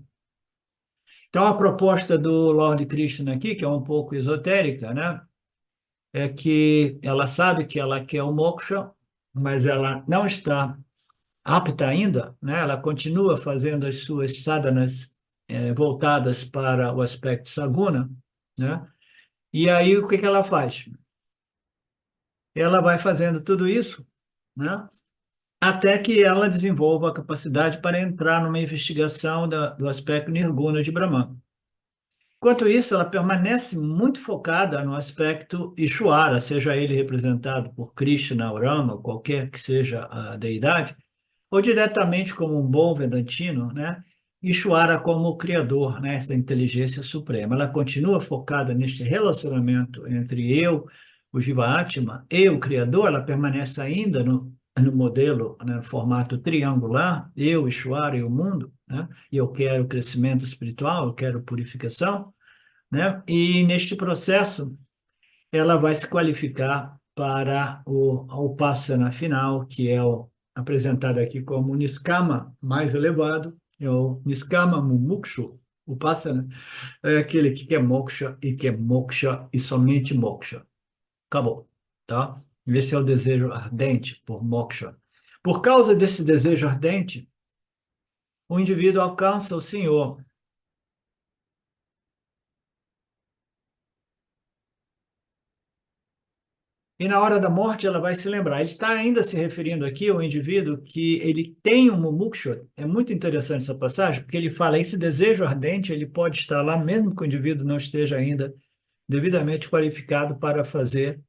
Speaker 1: Então, a proposta do Lord Krishna aqui, que é um pouco esotérica, né, é que ela sabe que ela quer o moksha, mas ela não está apta ainda, né? Ela continua fazendo as suas sadhanas voltadas para o aspecto saguna, né? E aí o que que ela faz? Ela vai fazendo tudo isso, né? Até que ela desenvolva a capacidade para entrar numa investigação do aspecto nirguna de Brahman. Enquanto isso, ela permanece muito focada no aspecto Ishvara, seja ele representado por Krishna, ou Rama, qualquer que seja a deidade, ou diretamente como um bom vedantino, né? Ishvara como o criador, né? Essa inteligência suprema. Ela continua focada neste relacionamento entre eu, o Jiva-Atma, e o criador, ela permanece ainda no modelo, né, no formato triangular, eu, Ishvara e o mundo, né? E eu quero crescimento espiritual, eu quero purificação, né? E neste processo, ela vai se qualificar para a Upasana final, que é apresentado aqui como o Niskama mais elevado, é o Niskama Mumukshu. Upasana é aquele que quer moksha e somente moksha. Acabou, tá? Esse é o desejo ardente por moksha. Por causa desse desejo ardente, o indivíduo alcança o Senhor. E na hora da morte ela vai se lembrar. Ele está ainda se referindo aqui ao indivíduo que ele tem um mumuksha. É muito interessante essa passagem, porque ele fala esse desejo ardente, ele pode estar lá mesmo que o indivíduo não esteja ainda devidamente qualificado para fazer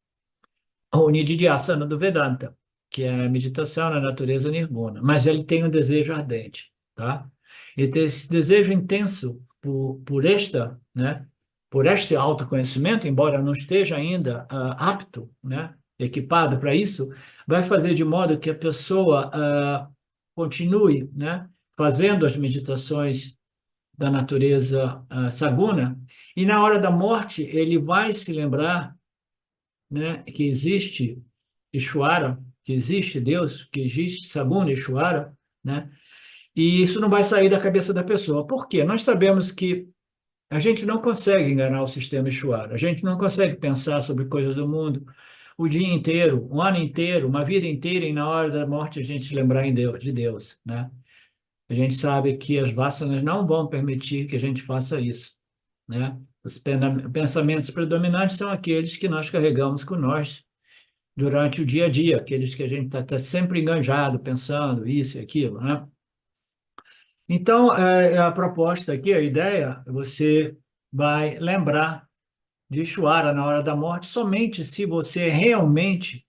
Speaker 1: o Nididhyasana do Vedanta, que é a meditação na natureza nirguna. Mas ele tem um desejo ardente, tá? E ter esse desejo intenso por esta, né? Por este autoconhecimento, embora não esteja ainda apto, né? Equipado para isso, vai fazer de modo que a pessoa continue, né? Fazendo as meditações da natureza saguna, e na hora da morte ele vai se lembrar, né, que existe Ishvara, que existe Deus, que existe Saguna Ishvara, né? E isso não vai sair da cabeça da pessoa. Por quê? Nós sabemos que a gente não consegue enganar o sistema Ishvara, a gente não consegue pensar sobre coisas do mundo o dia inteiro, um ano inteiro, uma vida inteira, e na hora da morte a gente se lembrar de Deus, né? A gente sabe que as vasanas não vão permitir que a gente faça isso, né? Os pensamentos predominantes são aqueles que nós carregamos com nós durante o dia a dia, aqueles que a gente está sempre enganjado, pensando isso e aquilo, né? Então, a proposta aqui, a ideia, você vai lembrar de Ishvara na hora da morte somente se você realmente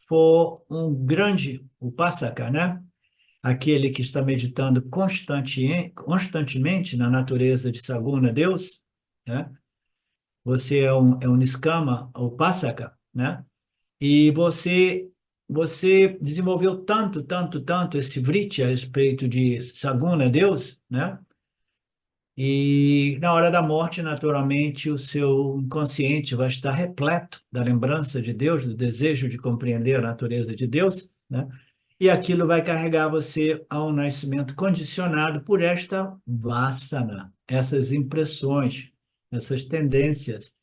Speaker 1: for um grande upasaka, né? Aquele que está meditando constantemente na natureza de Saguna, Deus, né? Você é um Niskama, upasaka, né? E você desenvolveu tanto esse vritti a respeito de Saguna, Deus, né? E na hora da morte, naturalmente, o seu inconsciente vai estar repleto da lembrança de Deus, do desejo de compreender a natureza de Deus, né? E aquilo vai carregar você a um nascimento condicionado por esta vasana, essas impressões, essas tendências,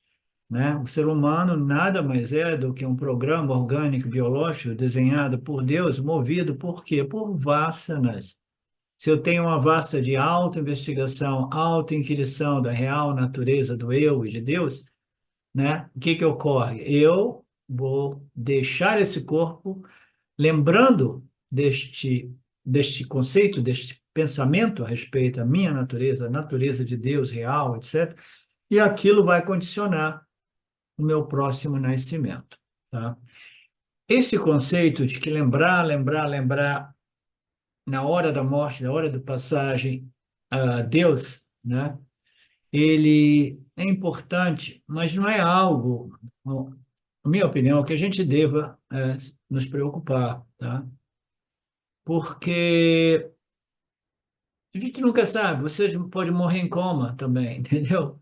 Speaker 1: né? O ser humano nada mais é do que um programa orgânico biológico desenhado por Deus, movido por quê? Por vasanas. Se eu tenho uma vasta de auto-investigação, auto-inquirição da real natureza do eu e de Deus, né? O que que ocorre? Eu vou deixar esse corpo lembrando deste conceito, deste pensamento a respeito da minha natureza, a natureza de Deus real, etc. E aquilo vai condicionar o meu próximo nascimento, tá? Esse conceito de que lembrar na hora da morte, na hora da passagem a Deus, né? Ele é importante, mas não é algo, na minha opinião, que a gente deva nos preocupar, tá? Porque a gente nunca sabe, você pode morrer em coma também, entendeu?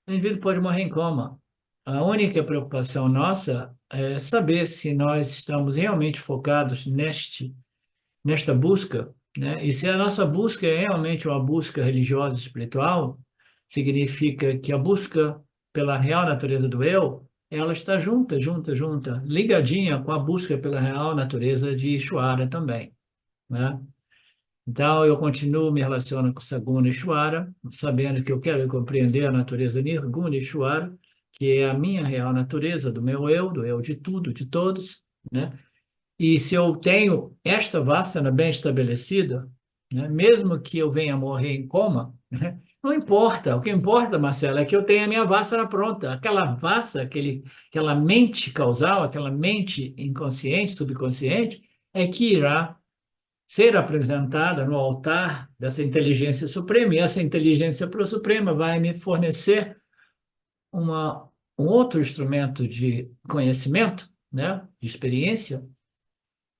Speaker 1: O indivíduo pode morrer em coma. A única preocupação nossa é saber se nós estamos realmente focados nesta busca, né? E se a nossa busca é realmente uma busca religiosa espiritual, significa que a busca pela real natureza do eu, ela está junta, ligadinha com a busca pela real natureza de Ishvara também, né? Então, eu continuo me relacionando com Saguna Ishvara, sabendo que eu quero compreender a natureza Nirguna Ishvara, que é a minha real natureza, do eu de tudo, de todos, né? E se eu tenho esta vasana bem estabelecida, né, mesmo que eu venha morrer em coma, né, não importa. O que importa, Marcelo, é que eu tenha a minha vasana pronta. Aquela vassa, aquela mente causal, aquela mente inconsciente, subconsciente, é que irá ser apresentada no altar dessa inteligência suprema. E essa inteligência suprema vai me fornecer um outro instrumento de conhecimento, né, de experiência,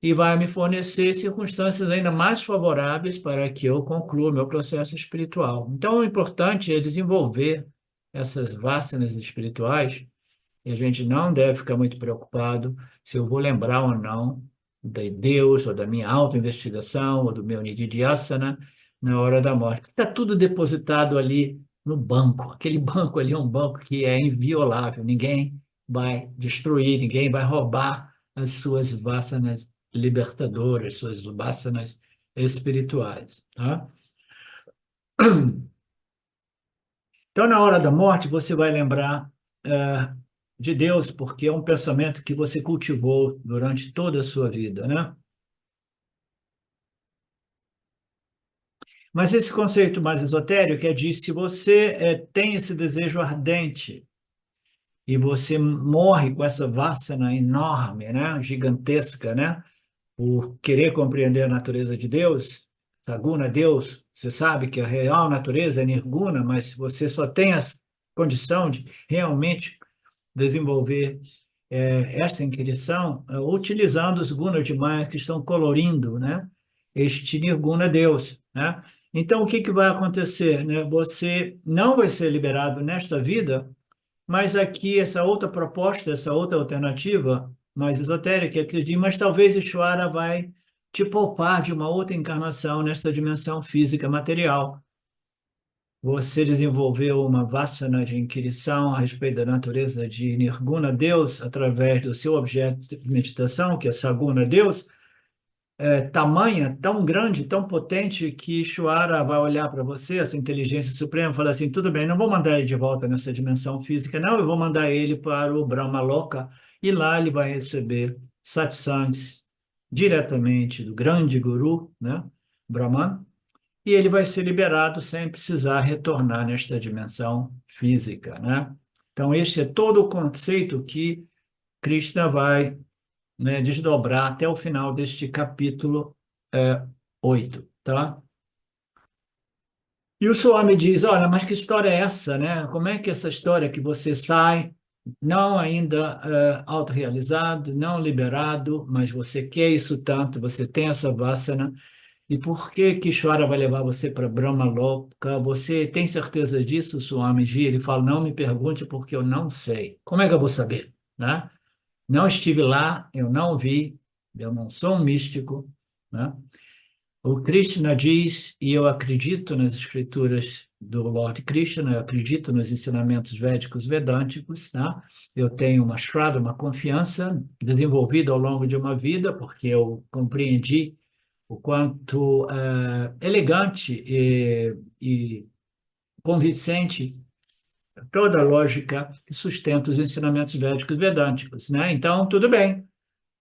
Speaker 1: e vai me fornecer circunstâncias ainda mais favoráveis para que eu conclua meu processo espiritual. Então, o importante é desenvolver essas vasanas espirituais, e a gente não deve ficar muito preocupado se eu vou lembrar ou não de Deus, ou da minha autoinvestigação, ou do meu nididhyasana na hora da morte. Está tudo depositado ali no banco. Aquele banco ali é um banco que é inviolável, ninguém vai destruir, ninguém vai roubar as suas vasanas libertadoras, suas vasanas espirituais, tá? Então, na hora da morte, você vai lembrar de Deus, porque é um pensamento que você cultivou durante toda a sua vida, né? Mas esse conceito mais esotérico é de se você tem esse desejo ardente e você morre com essa vassana enorme, né? Gigantesca, né? Por querer compreender a natureza de Deus, Saguna, Deus, você sabe que a real natureza é Nirguna, mas você só tem a condição de realmente desenvolver esta inquirição utilizando os gunas de Maya que estão colorindo, né, este Nirguna Deus, né? Então, o que que vai acontecer, né? Você não vai ser liberado nesta vida, mas aqui essa outra proposta, essa outra alternativa mais esotérica, acredito, mas talvez Ishvara vai te poupar de uma outra encarnação nesta dimensão física material. Você desenvolveu uma vassana de inquirição a respeito da natureza de Nirguna Deus através do seu objeto de meditação, que é Saguna Deus, tamanha, tão grande, tão potente, que Ishvara vai olhar para você, essa inteligência suprema, e falar assim, tudo bem, não vou mandar ele de volta nessa dimensão física, não, eu vou mandar ele para o Brahma Loka, e lá ele vai receber satsangs diretamente do grande guru, né, Brahman, e ele vai ser liberado sem precisar retornar nesta dimensão física, né? Então, este é todo o conceito que Krishna vai, né, desdobrar até o final deste capítulo 8, tá? E o Swami diz, olha, mas que história é essa, né? Como é que essa história que você sai, não ainda autorrealizado, não liberado, mas você quer isso tanto, você tem essa vasana, E por que que Ishvara vai levar você para Brahma Loka? Você tem certeza disso, Swamiji? Ele fala, não me pergunte porque eu não sei. Como é que eu vou saber, né? Não estive lá, eu não vi, eu não sou um místico, né? O Krishna diz, e eu acredito nas escrituras do Lord Krishna, eu acredito nos ensinamentos védicos vedânticos, né? Eu tenho uma shraddha, uma confiança desenvolvida ao longo de uma vida, porque eu compreendi o quanto elegante e convincente toda a lógica que sustenta os ensinamentos védicos vedânticos, né? Então, tudo bem.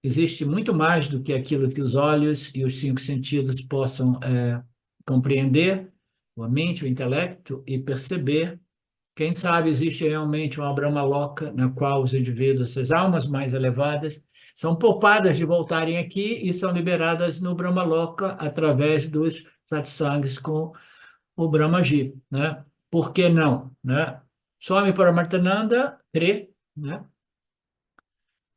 Speaker 1: Existe muito mais do que aquilo que os olhos e os cinco sentidos possam compreender, a mente, o intelecto e perceber. Quem sabe existe realmente uma Brahma Loka na qual os indivíduos, essas almas mais elevadas, são poupadas de voltarem aqui e são liberadas no Brahma Loka através dos satsangs com o Brahmaji, né? Por que não, né? Swami Paramarthananda crê, né?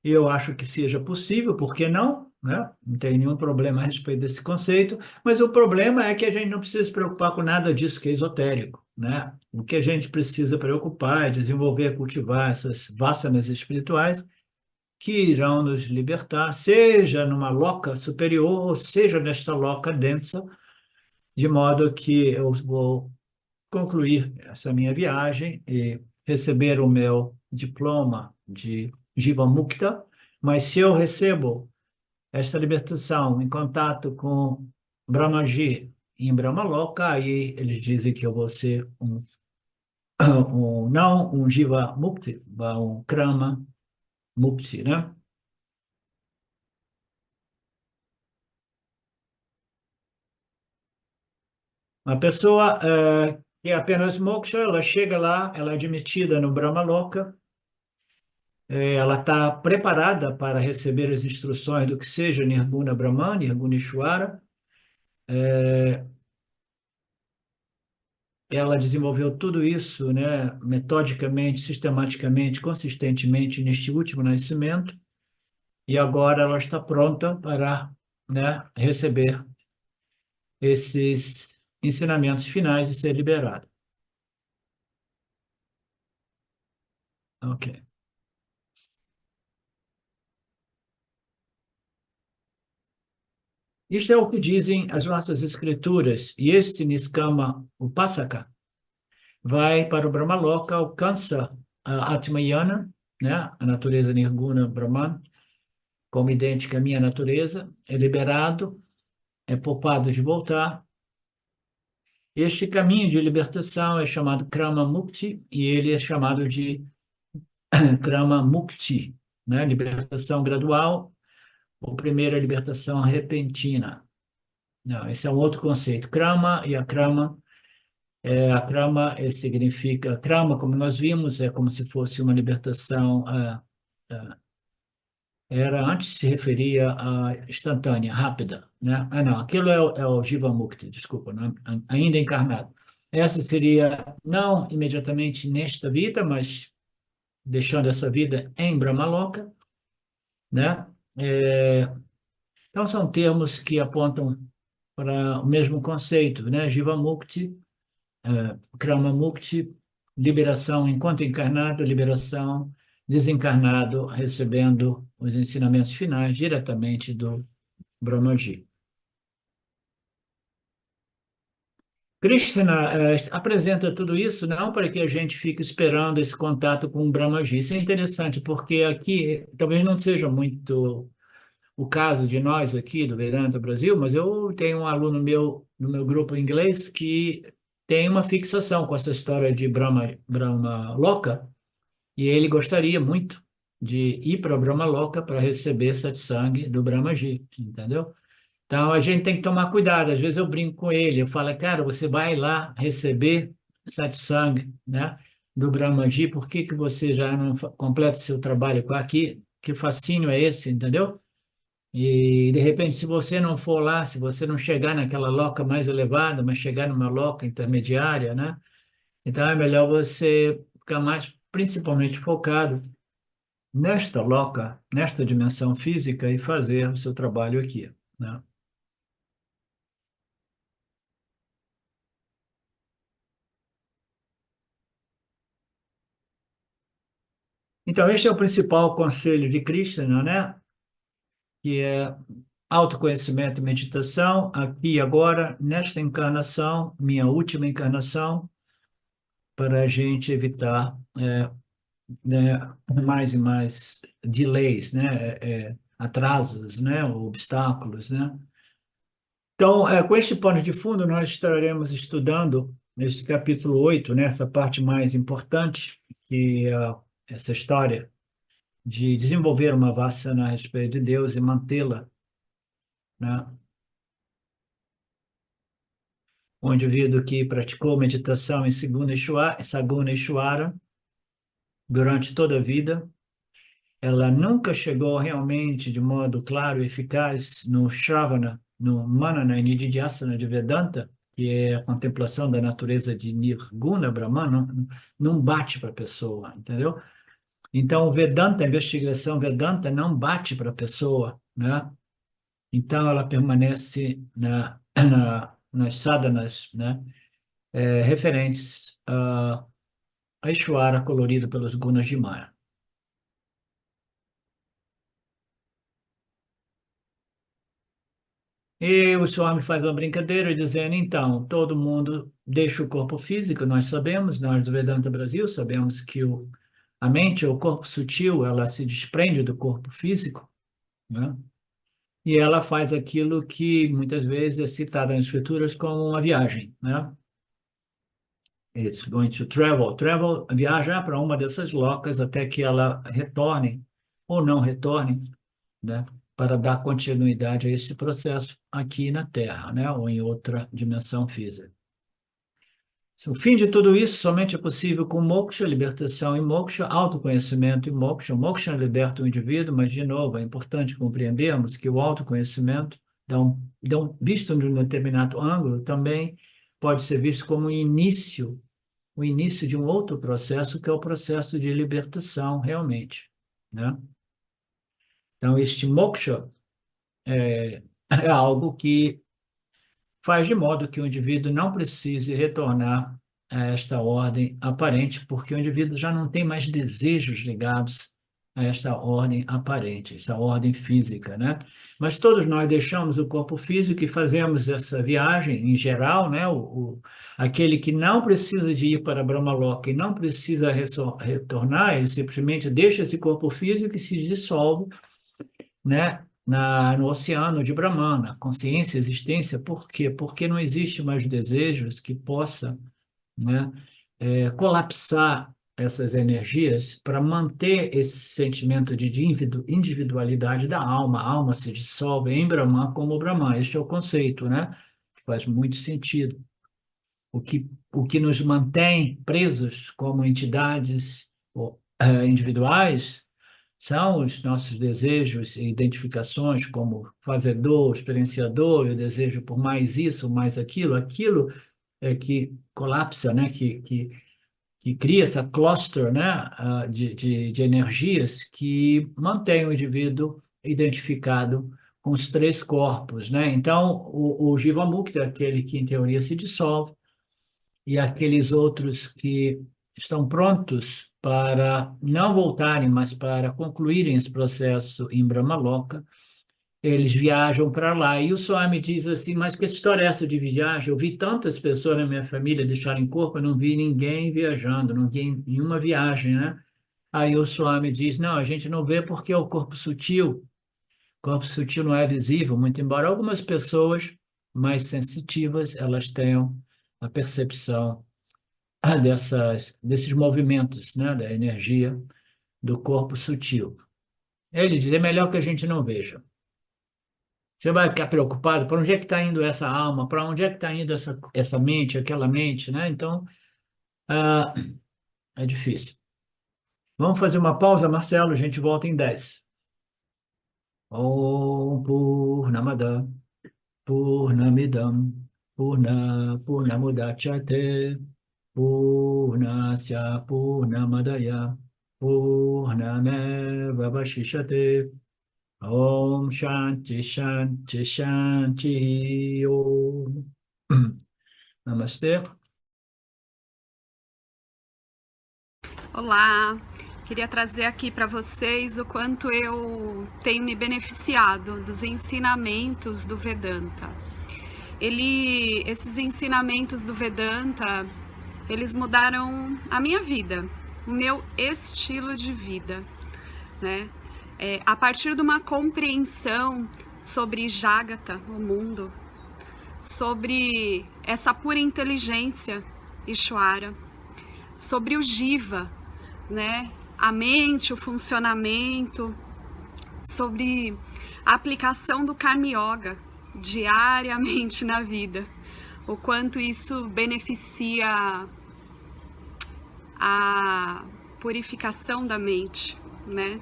Speaker 1: E eu acho que seja possível, por que não? Né? Não tem nenhum problema a respeito desse conceito, mas o problema é que a gente não precisa se preocupar com nada disso que é esotérico, né? O que a gente precisa preocupar é desenvolver, cultivar essas vássanas espirituais que irão nos libertar, seja numa loca superior, seja nesta loca densa, de modo que eu vou concluir essa minha viagem e receber o meu diploma de Jiva Mukta, mas se eu recebo esta libertação em contato com Brahmaji em Brahmaloka, aí eles dizem que eu vou ser não um Jiva Mukti, mas um Krama Mukti, né? Uma pessoa que é apenas moksha, ela chega lá, ela é admitida no Brahmaloka, ela está preparada para receber as instruções do que seja Nirguna Brahman, Nirguna Ishvara. Ela desenvolveu tudo isso, né, metodicamente, sistematicamente, consistentemente neste último nascimento, e agora ela está pronta para, né, receber esses ensinamentos finais e ser liberada. Ok. Isto é o que dizem as nossas escrituras, e este Niskama Upasaka vai para o Brahmaloka, alcança a Atmayana, né, a natureza Nirguna Brahman, como idêntica à minha natureza, é liberado, é poupado de voltar. Este caminho de libertação é chamado Krama Mukti e ele é chamado de Krama Mukti, né? Libertação gradual ou primeira libertação repentina. Não, esse é um outro conceito. Krama e Akrama. Akrama significa, Krama, como nós vimos, é como se fosse uma libertação, era antes se referia a instantânea, rápida, né? Ah, não, aquilo é o Jiva Mukti, desculpa, não, ainda encarnado. Essa seria não imediatamente nesta vida, mas deixando essa vida em Brahmaloka, né? É, então são termos que apontam para o mesmo conceito, né? Jiva Mukti, Krama Mukti, liberação enquanto encarnado, liberação desencarnado, recebendo os ensinamentos finais diretamente do Brahmaji. Krishna apresenta tudo isso não para que a gente fique esperando esse contato com o Brahmaji. Isso é interessante, porque aqui talvez não seja muito o caso de nós aqui do Vedanta Brasil, mas eu tenho um aluno meu no meu grupo em inglês que tem uma fixação com essa história de Brahma Loka, e ele gostaria muito de ir para Brahma Loka para receber satsang do Brahmaji, entendeu? Então, a gente tem que tomar cuidado. Às vezes eu brinco com ele, eu falo, cara, você vai lá receber satsang, né, do Brahmaji, por que que você já não completa o seu trabalho com aqui? Que fascínio é esse, entendeu? E, de repente, se você não for lá, se você não chegar naquela loca mais elevada, mas chegar numa loca intermediária, né? Então, é melhor você ficar mais, principalmente, focado nesta loca, nesta dimensão física e fazer o seu trabalho aqui, né? Então, este é o principal conselho de Krishna, né? Que é autoconhecimento e meditação, aqui e agora, nesta encarnação, minha última encarnação, para a gente evitar né, mais e mais delays, né? Atrasos, né? Obstáculos, né? Então, com este pano de fundo, nós estaremos estudando esse capítulo 8, né? Essa parte mais importante, que é essa história de desenvolver uma vassana a respeito de Deus e mantê-la, né? Um indivíduo que praticou meditação em Saguna Ishwara durante toda a vida, ela nunca chegou realmente de modo claro e eficaz no Shravana, no Manana e Nididhyasana de Vedanta, que é a contemplação da natureza de Nirguna Brahman, não bate para a pessoa, entendeu? Então, o Vedanta, a investigação Vedanta não bate para a pessoa, né? Então, ela permanece nas sadhanas, né? Referentes a Ishvara colorido pelos gunas de Maya. E o Swami faz uma brincadeira dizendo, então, todo mundo deixa o corpo físico, nós sabemos, nós do Vedanta Brasil sabemos que a mente, o corpo sutil, ela se desprende do corpo físico, né? E ela faz aquilo que muitas vezes é citado nas escrituras como uma viagem, né? It's going to travel. Travel, viajar para uma dessas locas até que ela retorne ou não retorne, né? Para dar continuidade a esse processo aqui na Terra, né? Ou em outra dimensão física. O fim de tudo isso somente é possível com moksha, libertação e moksha, autoconhecimento e moksha. Moksha liberta o indivíduo, mas, de novo, é importante compreendermos que o autoconhecimento, visto de um determinado ângulo, também pode ser visto como o início de um outro processo, que é o processo de libertação, realmente, né? Então, este moksha é algo que faz de modo que o indivíduo não precise retornar a esta ordem aparente, porque o indivíduo já não tem mais desejos ligados a esta ordem aparente, esta ordem física, né? Mas todos nós deixamos o corpo físico e fazemos essa viagem em geral, né? Aquele que não precisa de ir para Brahmaloka e não precisa retornar, ele simplesmente deixa esse corpo físico e se dissolve, né, no oceano de Brahmana, consciência, existência. Por quê? Porque não existe mais desejos que possa, né, colapsar essas energias para manter esse sentimento de individualidade da alma. A alma se dissolve em Brahman como Brahman. Este é o conceito, né? Que faz muito sentido. O que nos mantém presos como entidades individuais são os nossos desejos e identificações como fazedor, experienciador, e o desejo por mais isso, mais aquilo. Aquilo é que colapsa, né? Que cria essa cluster, né? De energias que mantém o indivíduo identificado com os três corpos, né? Então, o Jivamukta é aquele que, em teoria, se dissolve, e aqueles outros que estão prontos para não voltarem, mas para concluírem esse processo em Brahmaloka, eles viajam para lá. E o Swami diz assim, mas que história é essa de viagem? Eu vi tantas pessoas na minha família deixarem corpo, eu não vi ninguém viajando, não vi nenhuma viagem, né? Aí o Swami diz, não, a gente não vê porque é o corpo sutil. O corpo sutil não é visível, muito embora algumas pessoas mais sensitivas, elas tenham a percepção desses movimentos, né, da energia do corpo sutil. Ele diz, é melhor que a gente não veja. Você vai ficar preocupado, para onde é que está indo essa alma, para onde é que está indo essa mente, aquela mente, né? Então, ah, é difícil. Vamos fazer uma pausa, Marcelo, a gente volta em 10. Om Purnamada Purnamidam Purnamudachyate Purnasya Purnamadaya Purnameva Vashishate Om Shanti Shanti Shanti Om. Namastê.
Speaker 2: Olá! Queria trazer aqui para vocês o quanto eu tenho me beneficiado dos ensinamentos do Vedanta. Esses ensinamentos do Vedanta, eles mudaram a minha vida, o meu estilo de vida, né? A partir de uma compreensão sobre Jagata, o mundo, sobre essa pura inteligência, Ishvara, sobre o Jiva, né? A mente, o funcionamento, sobre a aplicação do Karma Yoga diariamente na vida, o quanto isso beneficia a purificação da mente, né?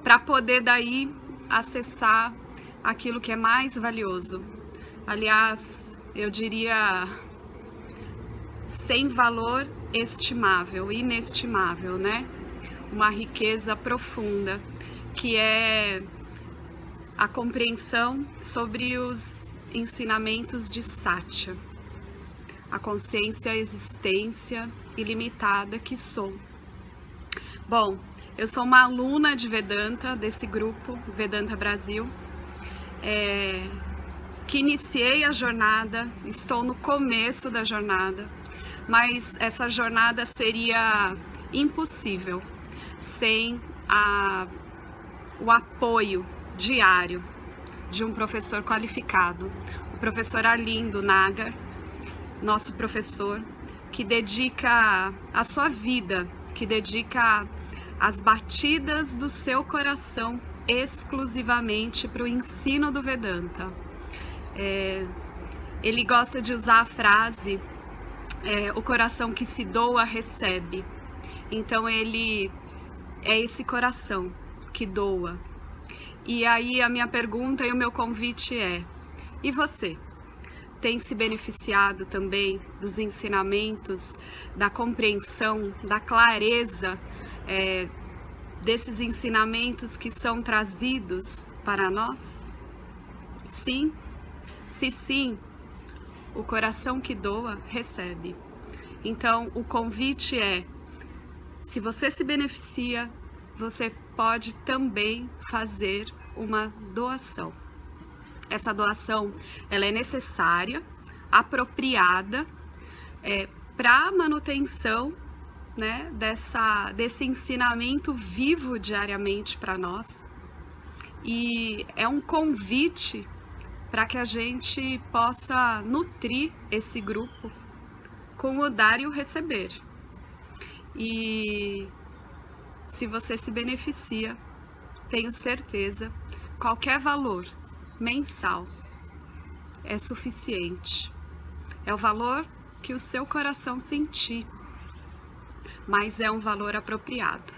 Speaker 2: Para poder daí acessar aquilo que é mais valioso. Aliás, eu diria sem valor estimável, inestimável, né? Uma riqueza profunda, que é a compreensão sobre os ensinamentos de Satya, a consciência, a existência ilimitada que sou. Bom, eu sou uma aluna de Vedanta, desse grupo Vedanta Brasil, que iniciei a jornada, estou no começo da jornada, mas essa jornada seria impossível sem o apoio diário de um professor qualificado, o professor Arlindo Nagar, nosso professor, que dedica a sua vida, que dedica as batidas do seu coração exclusivamente para o ensino do Vedanta. Ele gosta de usar a frase, o coração que se doa recebe. Então ele é esse coração que doa. E aí a minha pergunta e o meu convite é: e você? Tem se beneficiado também dos ensinamentos, da compreensão, da clareza desses ensinamentos que são trazidos para nós? Sim? Se sim, o coração que doa recebe. Então o convite é: se você se beneficia, você pode também fazer uma doação. Essa doação, ela é necessária, apropriada, para a manutenção, né, desse ensinamento vivo diariamente para nós. E é um convite para que a gente possa nutrir esse grupo com o dar e o receber. E se você se beneficia, tenho certeza, qualquer valor mensal é suficiente. É o valor que o seu coração sentir, mas é um valor apropriado.